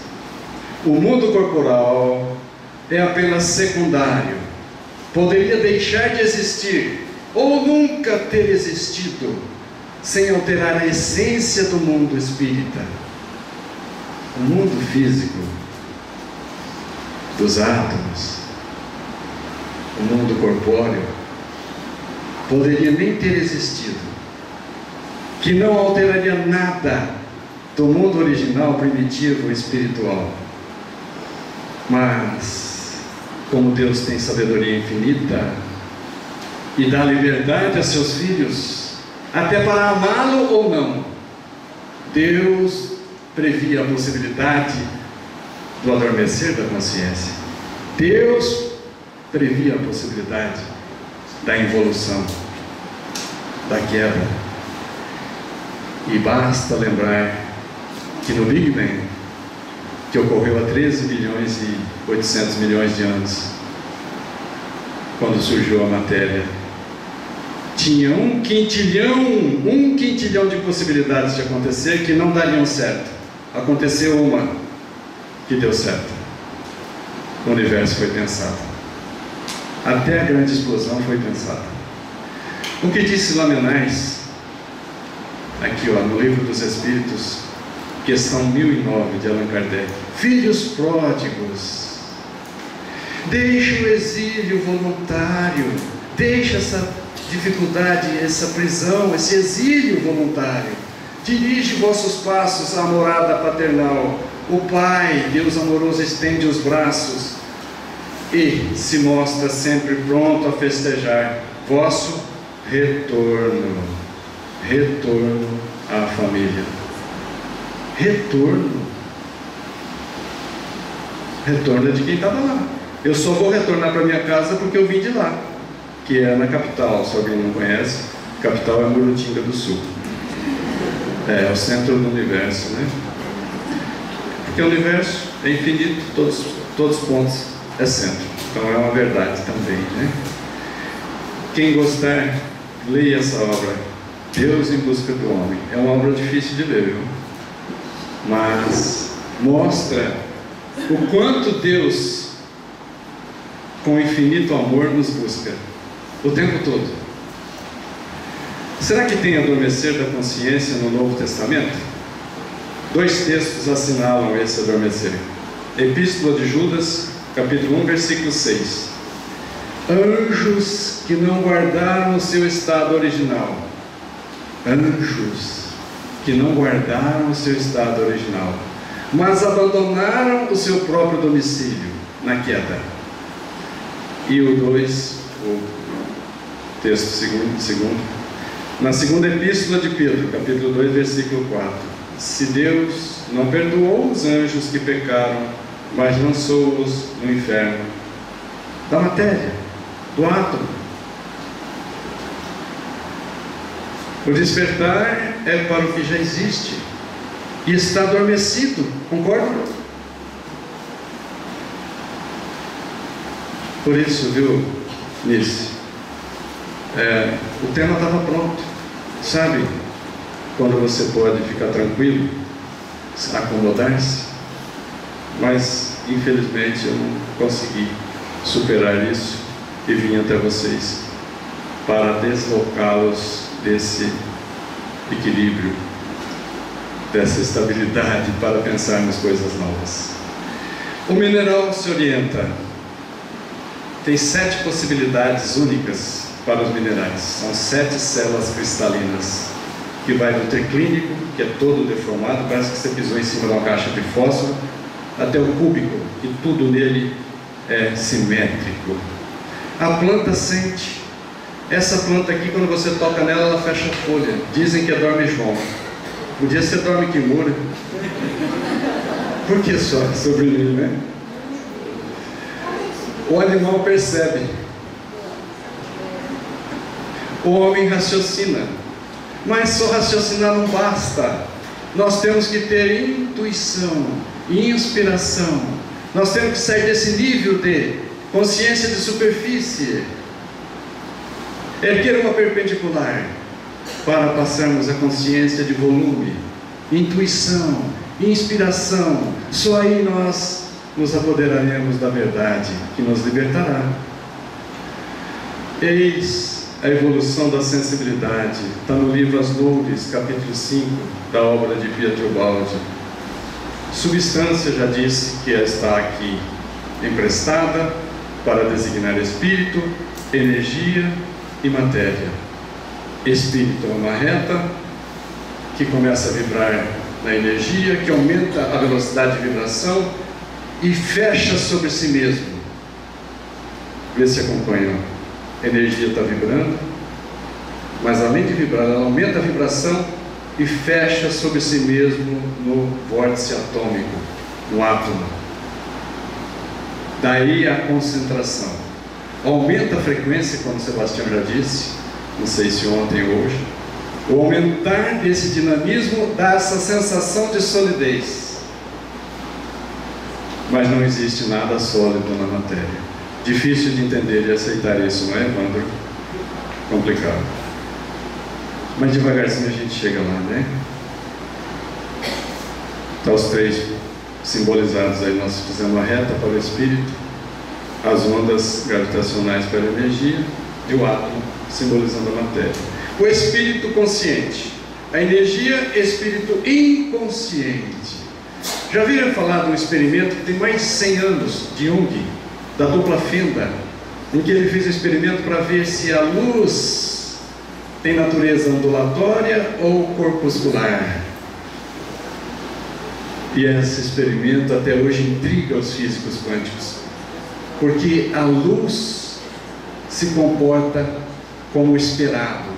O mundo corporal é apenas secundário, poderia deixar de existir ou nunca ter existido sem alterar a essência do mundo espírita. O mundo físico, dos átomos, o mundo corpóreo, poderia nem ter existido, que não alteraria nada do mundo original, primitivo, espiritual. Mas, como Deus tem sabedoria infinita e dá liberdade a seus filhos, até para amá-lo ou não, Deus previa a possibilidade do adormecer da consciência. Deus previa a possibilidade da involução, da quebra. E basta lembrar que no Big Bang, que ocorreu há 13 bilhões e 800 milhões de anos, quando surgiu a matéria, tinha um quintilhão de possibilidades de acontecer que não dariam certo. Aconteceu uma que deu certo. O universo foi pensado. Até a grande explosão foi pensada. O que disse Lamennais, aqui ó, no Livro dos Espíritos, questão 1009 de Allan Kardec: filhos pródigos, deixe o exílio voluntário, deixe essa dificuldade, essa prisão, esse exílio voluntário, dirige vossos passos à morada paternal. O Pai, Deus amoroso, estende os braços e se mostra sempre pronto a festejar vosso retorno à família. Retorno é de quem estava lá. Eu só vou retornar para minha casa porque eu vim de lá, que é na capital. Se alguém não conhece, a capital é Murutinga do Sul, é o centro do universo, né? Porque o universo é infinito, todos os pontos é centro. Então é uma verdade também, né? Quem gostar, leia essa obra, Deus em Busca do Homem. É uma obra difícil de ler, viu? Mas mostra o quanto Deus, com infinito amor, nos busca o tempo todo. Será que tem adormecer da consciência no Novo Testamento? 2 textos assinalam esse adormecer. Epístola de Judas, capítulo 1, versículo 6. Anjos que não guardaram o seu estado original. Anjos que não guardaram o seu estado original, mas abandonaram o seu próprio domicílio na queda. E o 2, o texto segundo, na segunda epístola de Pedro, capítulo 2, versículo 4. Se Deus não perdoou os anjos que pecaram, mas lançou-os no inferno da matéria, do átomo. O despertar é para o que já existe e está adormecido, concorda? Por isso, viu, Nice, o tema estava pronto. Sabe quando você pode ficar tranquilo, acomodar-se? Mas infelizmente eu não consegui superar isso e vim até vocês para deslocá-los desse equilíbrio, dessa estabilidade, para pensarmos coisas novas. O mineral se orienta. Tem 7 possibilidades únicas para os minerais. São 7 células cristalinas, que vai do triclínico, que é todo deformado, parece que você pisou em cima de uma caixa de fósforo, até o cúbico, que tudo nele é simétrico. A planta sente. Essa planta aqui, quando você toca nela, ela fecha a folha. Dizem que é dorme João. Podia ser dorme Kimura. Por que só sobre ele, né? O animal percebe. O homem raciocina. Mas só raciocinar não basta. Nós temos que ter intuição, inspiração. Nós temos que sair desse nível de consciência de superfície, erguer uma perpendicular, para passarmos a consciência de volume, intuição, inspiração. Só aí nós nos apoderaremos da verdade, que nos libertará. Eis a evolução da sensibilidade. Está no livro As Loures, capítulo 5, da obra de Pietro Baldi. Substância, já disse que está aqui emprestada para designar espírito, energia e matéria. Espírito é uma reta que começa a vibrar na energia, que aumenta a velocidade de vibração e fecha sobre si mesmo. Vê se acompanham. A energia está vibrando, mas além de vibrar, ela aumenta a vibração e fecha sobre si mesmo no vórtice atômico, no átomo. Daí a concentração. Aumenta a frequência, como Sebastião já disse, não sei se ontem ou hoje. O aumentar desse dinamismo dá essa sensação de solidez. Mas não existe nada sólido na matéria. Difícil de entender e aceitar isso, não é, Evandro? Complicado. Mas devagarzinho a gente chega lá, né? Então os 3 simbolizados aí, nós fizemos a reta para o espírito, as ondas gravitacionais para a energia e o átomo simbolizando a matéria. O espírito consciente, a energia, espírito inconsciente. Já viram falar de um experimento que tem mais de 100 anos, de Jung, da dupla fenda, em que ele fez um experimento para ver se a luz tem natureza ondulatória ou corpuscular. E esse experimento até hoje intriga os físicos quânticos, porque a luz se comporta como esperado.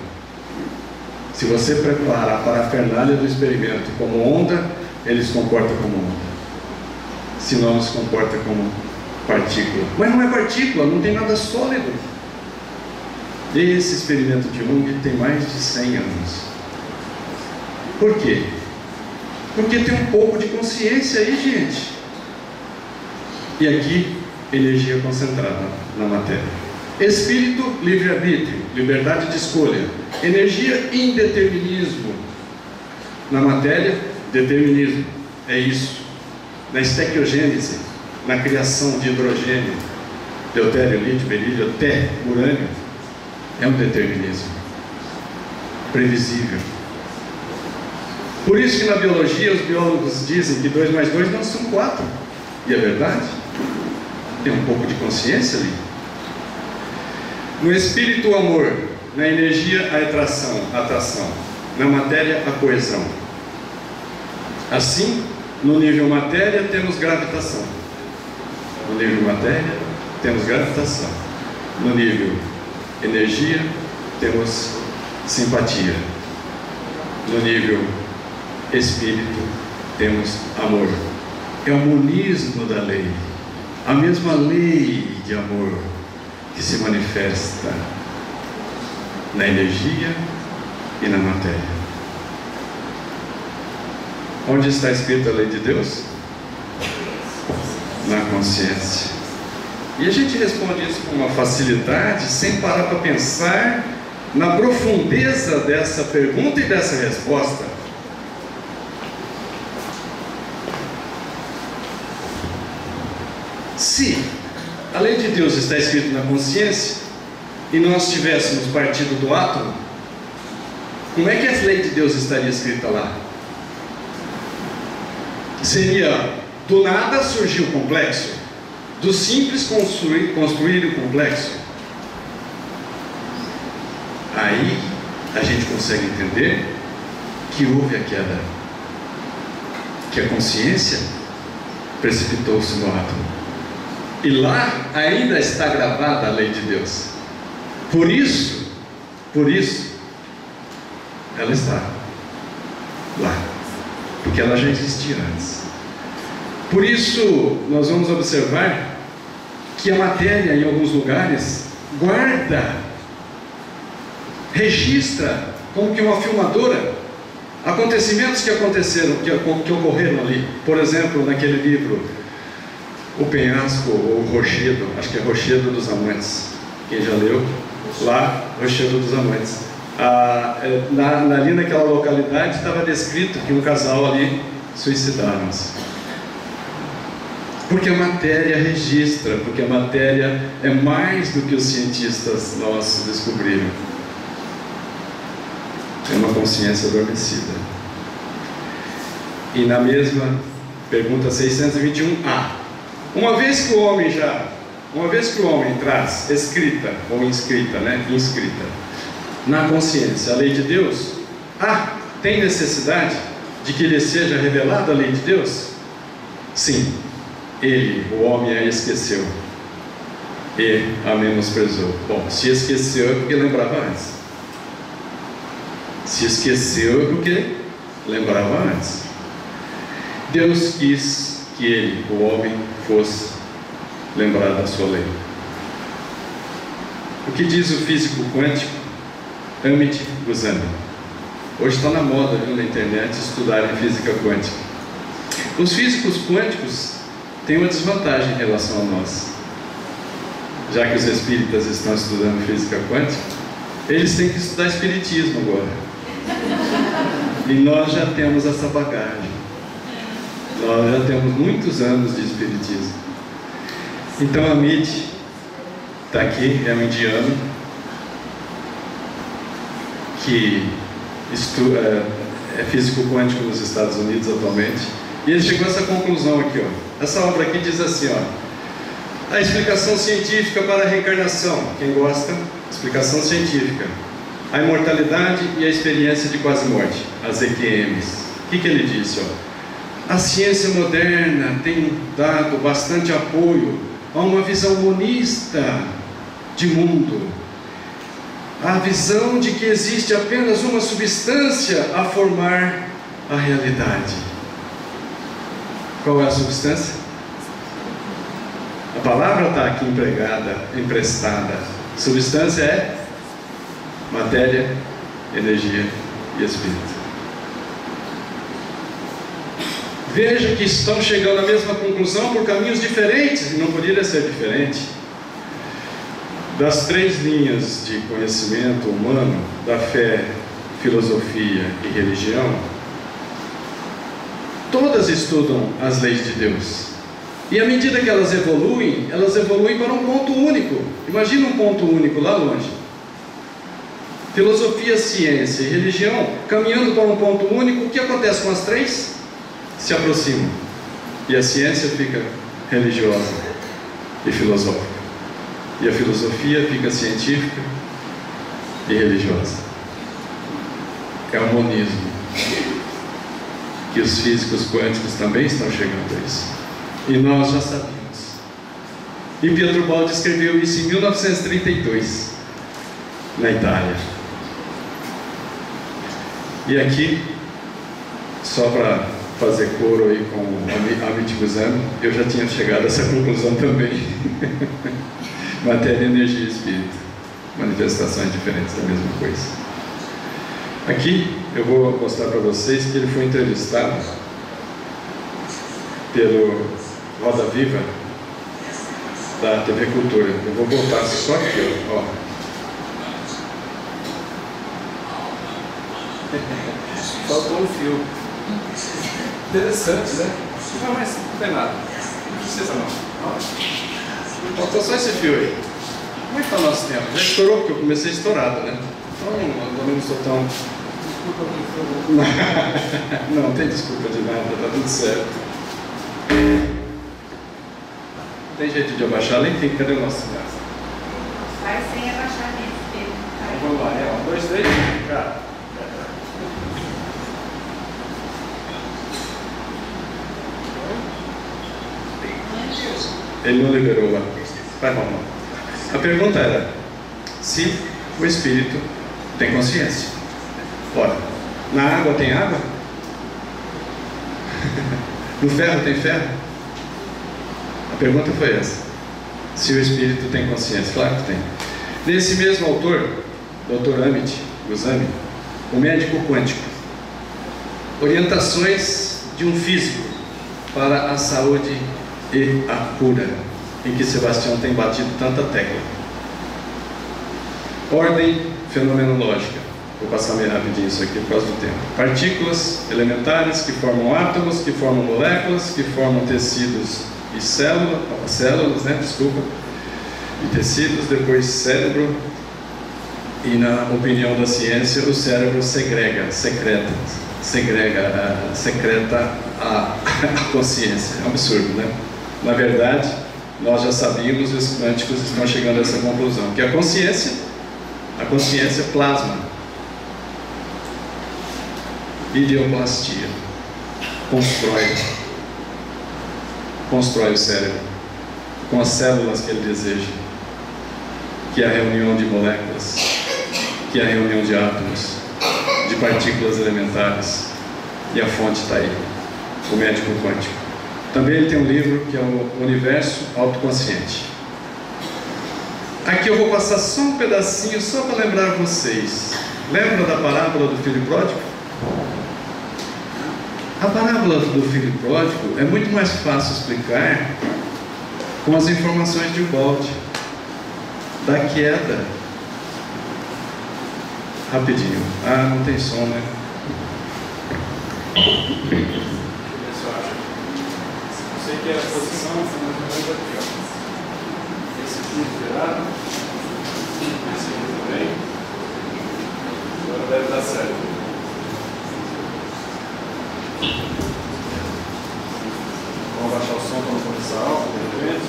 Se você prepara a parafernália do experimento como onda, ele se comporta como onda, senão se comporta como partícula. Mas não é partícula, não tem nada sólido. Esse experimento de Jung tem mais de 100 anos. Por quê? Porque tem um pouco de consciência aí, gente. E aqui, energia concentrada na matéria. Espírito, livre-arbítrio, liberdade de escolha. Energia, indeterminismo. Na matéria, determinismo. É isso. Na estequiogênese, na criação de hidrogênio, deutério, lítio, berílio, até urânio, é um determinismo previsível. Por isso que na biologia os biólogos dizem que 2 mais 2 não são 4. E é verdade. Tem um pouco de consciência ali. No espírito, o amor. Na energia, a atração. Na matéria, a coesão. Assim, no nível matéria, temos gravitação. No nível matéria, temos gravitação. No nível energia, temos simpatia. No nível espírito, temos amor. É o monismo da lei. A mesma lei de amor que se manifesta na energia e na matéria. Onde está escrita a lei de Deus? Na consciência. E a gente responde isso com uma facilidade, sem parar para pensar na profundeza dessa pergunta e dessa resposta. Se a lei de Deus está escrita na consciência e nós tivéssemos partido do átomo, como é que a lei de Deus estaria escrita lá? Seria, do nada surgiu o complexo, do simples construir o complexo. Aí a gente consegue entender que houve a queda, que a consciência precipitou-se no átomo. E lá ainda está gravada a lei de Deus. Por isso, ela está lá, porque ela já existia antes. Por isso, nós vamos observar que a matéria, em alguns lugares, guarda, registra, como que uma filmadora, acontecimentos que aconteceram, que ocorreram ali. Por exemplo, naquele livro, O Penhasco ou o Rochedo, acho que é Rochedo dos Amantes. Quem já leu? Lá, Rochedo dos Amantes. Ali naquela localidade estava descrito que um casal ali suicidaram-se. Porque a matéria registra, porque a matéria é mais do que os cientistas nossos descobriram. É uma consciência adormecida. E na mesma pergunta 621a, uma vez que o homem traz escrita ou inscrita, inscrita na consciência a lei de Deus, tem necessidade de que lhe seja revelada a lei de Deus? Sim. Ele, o homem, a esqueceu e a menosprezou. Bom, se esqueceu é porque lembrava antes. Se esqueceu é porque lembrava antes. Deus quis que ele, o homem, fosse lembrado da sua lei. O que diz o físico quântico Amit Goswami? Hoje está na moda, na internet, estudar física quântica. Os físicos quânticos têm uma desvantagem em relação a nós. Já que os espíritas estão estudando física quântica, eles têm que estudar espiritismo agora. E nós já temos essa bagagem. Nós já temos muitos anos de espiritismo. Então Amit está aqui, é um indiano que é físico quântico nos Estados Unidos atualmente. E ele chegou a essa conclusão aqui, Essa obra aqui diz assim, a explicação científica para a reencarnação. Quem gosta? Explicação científica. A imortalidade e a experiência de quase morte, as EQMs. O que ele disse? A ciência moderna tem dado bastante apoio a uma visão monista de mundo. A visão de que existe apenas uma substância a formar a realidade. Qual é a substância? A palavra está aqui emprestada. Substância é matéria, energia e espírito. Veja que estão chegando à mesma conclusão por caminhos diferentes, e não poderia ser diferente. Das 3 linhas de conhecimento humano, da fé, filosofia e religião, todas estudam as leis de Deus. E à medida que elas evoluem para um ponto único. Imagina um ponto único lá longe. Filosofia, ciência e religião caminhando para um ponto único. O que acontece com as 3? Se aproximam. E a ciência fica religiosa e filosófica. E a filosofia fica científica e religiosa. É o monismo. Que os físicos quânticos também estão chegando a isso. E nós já sabíamos. E Pietro Baldi escreveu isso em 1932, na Itália. E aqui, só para fazer coro aí com o Amit Guzman, eu já tinha chegado a essa conclusão também. Matéria, energia e espírito, manifestações diferentes da mesma coisa. Aqui eu vou mostrar para vocês que ele foi entrevistado pelo Roda Viva da TV Cultura. Eu vou voltar só aqui, ó. Faltou um fio. Interessante, né? Não, mas não tem nada. Não precisa não. Faltou só esse fio aí. Como é que está o nosso tempo? Já estourou, porque eu comecei estourado, né? Então, eu não sou tão... Não tem desculpa de nada, tá tudo certo. Tem jeito de abaixar? Nem tem. Cadê o nosso gasto? Vai sem abaixar nesse. Vamos lá, 1, 2, 3, cá. Ele não liberou lá. Vai, vamos lá. A pergunta era se o espírito tem consciência. Ora, na água tem água? No ferro tem ferro? A pergunta foi essa. Se o espírito tem consciência. Claro que tem. Nesse mesmo autor, Dr. Amit Guzman, o médico quântico, orientações de um físico para a saúde e a cura, em que Sebastião tem batido tanta tecla. Ordem fenomenológica. Vou passar meio rapidinho isso aqui por causa do tempo. Partículas elementares que formam átomos, que formam moléculas, que formam tecidos e células, né? Desculpa. E tecidos, depois cérebro. E na opinião da ciência, o cérebro secreta a consciência. É um absurdo, né? Na verdade, nós já sabíamos e os quânticos estão chegando a essa conclusão, que a consciência plasma, ideoplastia, constrói o cérebro com as células que ele deseja, que é a reunião de moléculas, que é a reunião de átomos, de partículas elementares, e a fonte está aí, o médico quântico. Também ele tem um livro que é o Universo Autoconsciente. Aqui eu vou passar só um pedacinho, só para lembrar vocês. Lembra da parábola do filho pródigo? A parábola do filho pródigo é muito mais fácil explicar com as informações de Ubaldi, da queda. Rapidinho. Ah, não tem som, né? Sei que é a posição fundamental aqui, ó. Esse aqui liberado. Esse aqui também. Agora deve dar certo. Vamos abaixar o som para não começar alto, de repente.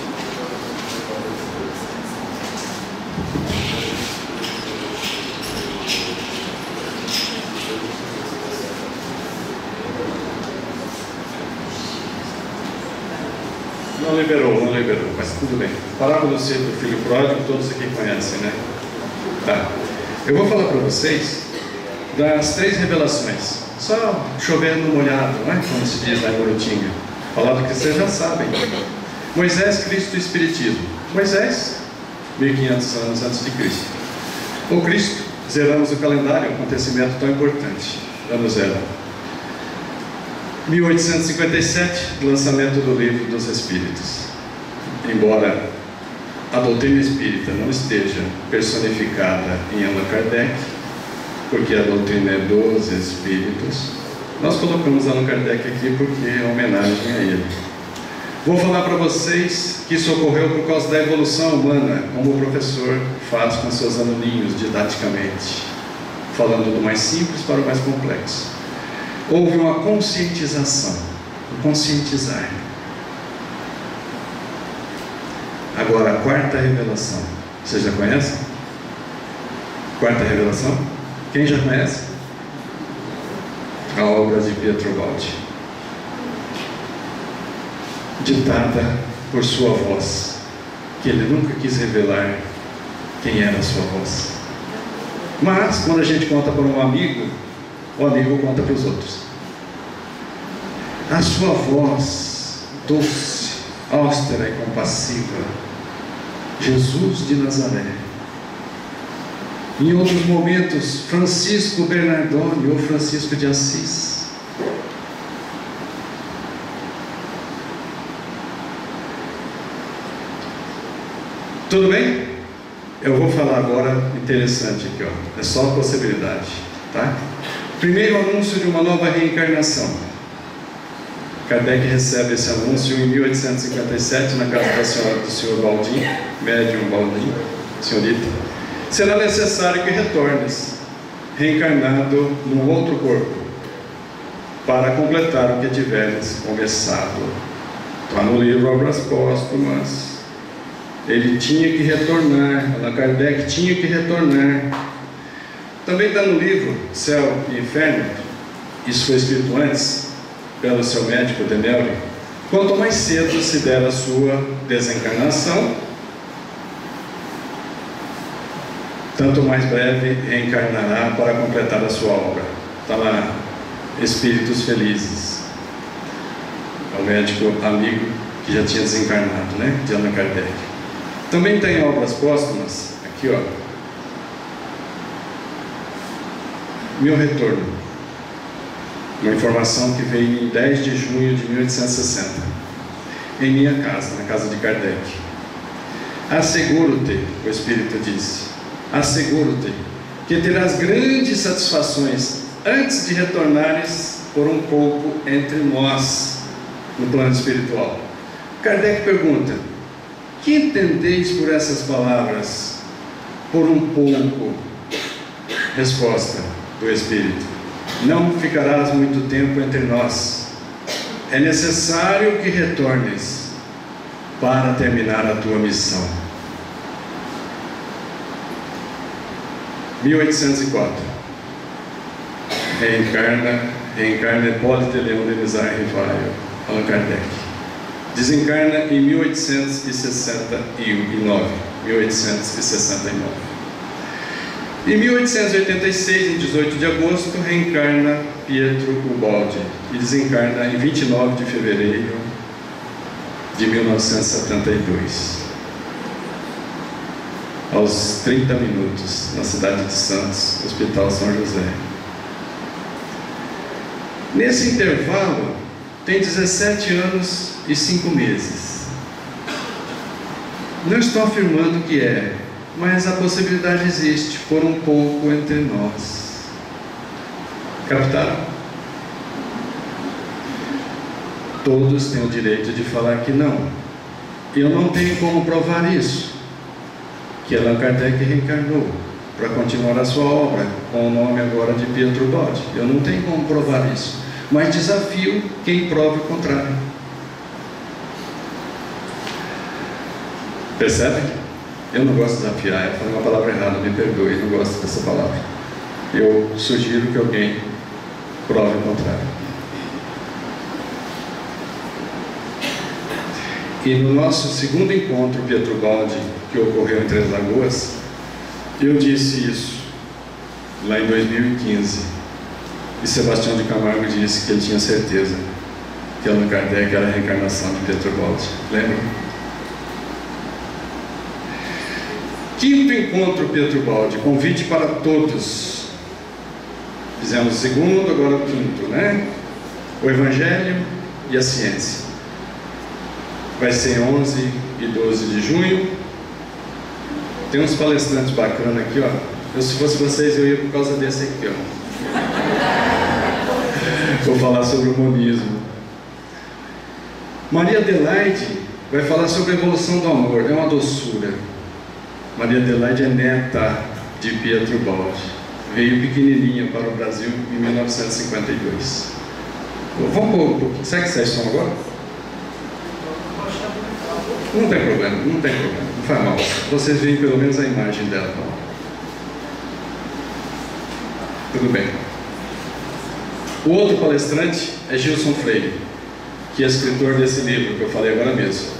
Não liberou, mas tudo bem. Parábola do filho pródigo, todos aqui conhecem, né? Tá. Eu vou falar para vocês das 3 revelações. Só chovendo molhado, não é? Como se diz lá em Morotinga. Falado que vocês já sabem. Moisés, Cristo e Espiritismo. Moisés, 1500 anos antes de Cristo. O Cristo, zeramos o calendário, um acontecimento tão importante. Ano 0. 1857, lançamento do Livro dos Espíritos. Embora a doutrina espírita não esteja personificada em Allan Kardec, porque a doutrina é dos Espíritos, nós colocamos Allan Kardec aqui porque é homenagem a ele. Vou falar para vocês que isso ocorreu por causa da evolução humana, como o professor faz com seus aluninhos didaticamente, falando do mais simples para o mais complexo. Houve uma conscientização, um conscientizar. Agora, a quarta revelação. Você já conhece? Quarta revelação? Quem já conhece? A obra de Pietro Baldi, ditada por sua voz, que ele nunca quis revelar quem era a sua voz. Mas, quando a gente conta para um amigo, o amigo conta para os outros. A sua voz doce, austera e compassiva, Jesus de Nazaré. Em outros momentos, Francisco Bernardoni ou Francisco de Assis. Tudo bem? Eu vou falar agora, interessante aqui, ó. É só possibilidade, tá? Primeiro anúncio de uma nova reencarnação. Kardec recebe esse anúncio em 1857 na casa da senhora do senhor Baldim, médium Baldim, senhorita. Será necessário que retornes, reencarnado num outro corpo, para completar o que tiveres começado. Está no livro Obras Póstumas. Ele tinha que retornar, Allan Kardec tinha que retornar. Também está no livro Céu e Inferno, isso foi escrito antes, pelo seu médico Denelli. Quanto mais cedo se der a sua desencarnação, tanto mais breve reencarnará para completar a sua obra. Está lá, Espíritos Felizes. É o médico amigo que já tinha desencarnado, né? De Allan Kardec. Também tem obras póstumas, aqui ó. Meu retorno. Uma informação que veio em 10 de junho de 1860, em minha casa, na casa de Kardec. Asseguro-te, o Espírito disse, asseguro-te que terás grandes satisfações antes de retornares por um pouco entre nós, no plano espiritual. Kardec pergunta: que entendeis por essas palavras, por um pouco? Resposta do Espírito: não ficarás muito tempo entre nós. É necessário que retornes para terminar a tua missão. 1804. Reencarna Hipólito de Leão de Nizar Rivaio, Allan Kardec. Desencarna em 1869. Em 1886, em 18 de agosto, reencarna Pietro Ubaldi e desencarna em 29 de fevereiro de 1972, aos 30 minutos, na cidade de Santos, Hospital São José. Nesse intervalo, tem 17 anos e 5 meses. Não estou afirmando que é, mas a possibilidade existe, por um pouco entre nós. Captaram? Todos têm o direito de falar que não. Eu não tenho como provar isso, que Allan Kardec reencarnou para continuar a sua obra, com o nome agora de Pietro Baldi. Eu não tenho como provar isso, mas desafio quem prove o contrário. Percebe? Eu não gosto de desafiar, eu falei uma palavra errada, me perdoe, não gosto dessa palavra. Eu sugiro que alguém prove o contrário. E no nosso segundo encontro, Pietro Baldi, que ocorreu em Três Lagoas, eu disse isso, lá em 2015. E Sebastião de Camargo disse que ele tinha certeza que Allan Kardec era a reencarnação de Pietro Baldi. Lembra? Quinto encontro, Pietro Baldi, convite para todos. Fizemos o segundo, agora o quinto, né? O Evangelho e a Ciência. Vai ser 11 e 12 de junho. Tem uns palestrantes bacanas aqui, ó. Se fosse vocês, eu ia por causa desse aqui, ó. Vou falar sobre o monismo. Maria Adelaide vai falar sobre a evolução do amor. É uma doçura. Maria Adelaide é neta de Pietro Baldi. Veio pequenininha para o Brasil em 1952. Vamos pôr um pouquinho. Será que sai som agora? Não tem problema, não tem problema. Não faz mal. Vocês veem pelo menos a imagem dela. Tudo bem. O outro palestrante é Gilson Freire, que é escritor desse livro que eu falei agora mesmo.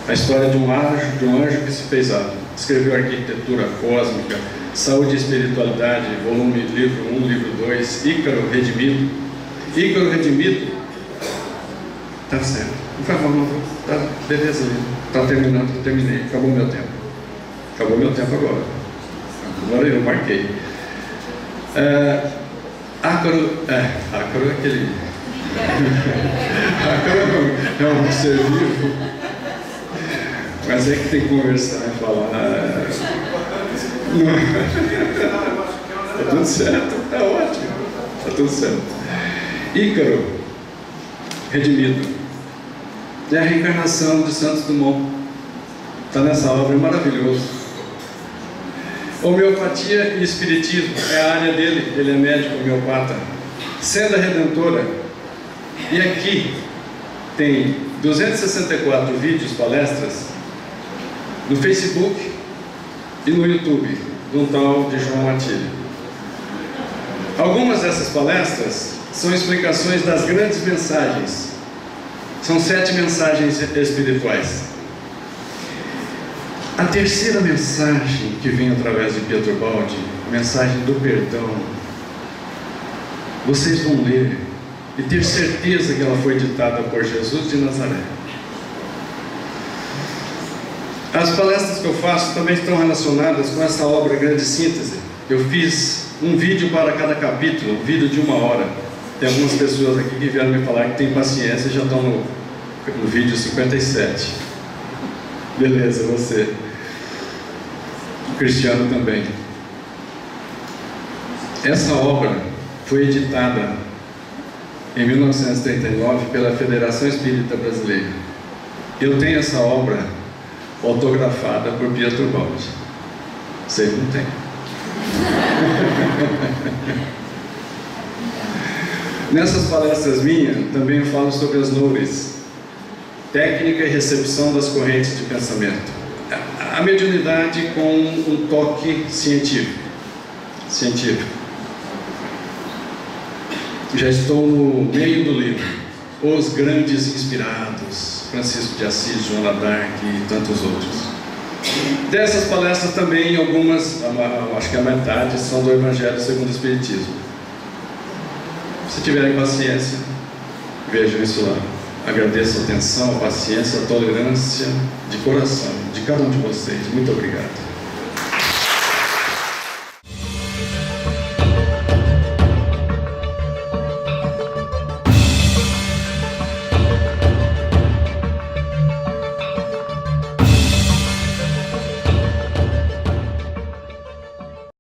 A história de um anjo que se fez ave. Escreveu Arquitetura Cósmica, Saúde e Espiritualidade, volume livro 1, livro 2, Ícaro Redimido. Ícaro Redimido, tá certo. Não faz mal, não. Tá, beleza, tá terminando, eu terminei. Acabou meu tempo. Acabou meu tempo agora. Agora eu marquei. Ácaro é aquele. Ácaro é um ser vivo. Mas é que tem que conversar e falar. Tá tudo certo, tá ótimo. Tá tudo certo. Ícaro Redimido é a reencarnação de Santos Dumont. Está nessa obra, é maravilhoso. Homeopatia e Espiritismo é a área dele, ele é médico homeopata. Senda Redentora. E aqui tem 264 vídeos, palestras, no Facebook e no YouTube, de um tal de João Matilha. Algumas dessas palestras são explicações das grandes mensagens. São 7 mensagens espirituais. A terceira mensagem que vem através de Pietro Baldi, a mensagem do perdão, vocês vão ler e ter certeza que ela foi ditada por Jesus de Nazaré. As palestras que eu faço também estão relacionadas com essa obra Grande Síntese. Eu fiz um vídeo para cada capítulo, um vídeo de 1 hora. Tem algumas pessoas aqui que vieram me falar que tem paciência e já estão no vídeo 57. Beleza, você. O Cristiano também. Essa obra foi editada em 1939 pela Federação Espírita Brasileira. Eu tenho essa obra autografada por Pietro Baldi. Vocês não têm. Nessas palestras minhas, também eu falo sobre as nuvens, técnica e recepção das correntes de pensamento. A mediunidade com um toque científico. Já estou no meio do livro. Os Grandes Inspirados, Francisco de Assis, Joana d'Arc e tantos outros. Dessas palestras também, algumas, acho que a metade, são do Evangelho segundo o Espiritismo. Se tiverem paciência, vejam isso lá. Agradeço a atenção, a paciência, a tolerância de coração de cada um de vocês. Muito obrigado.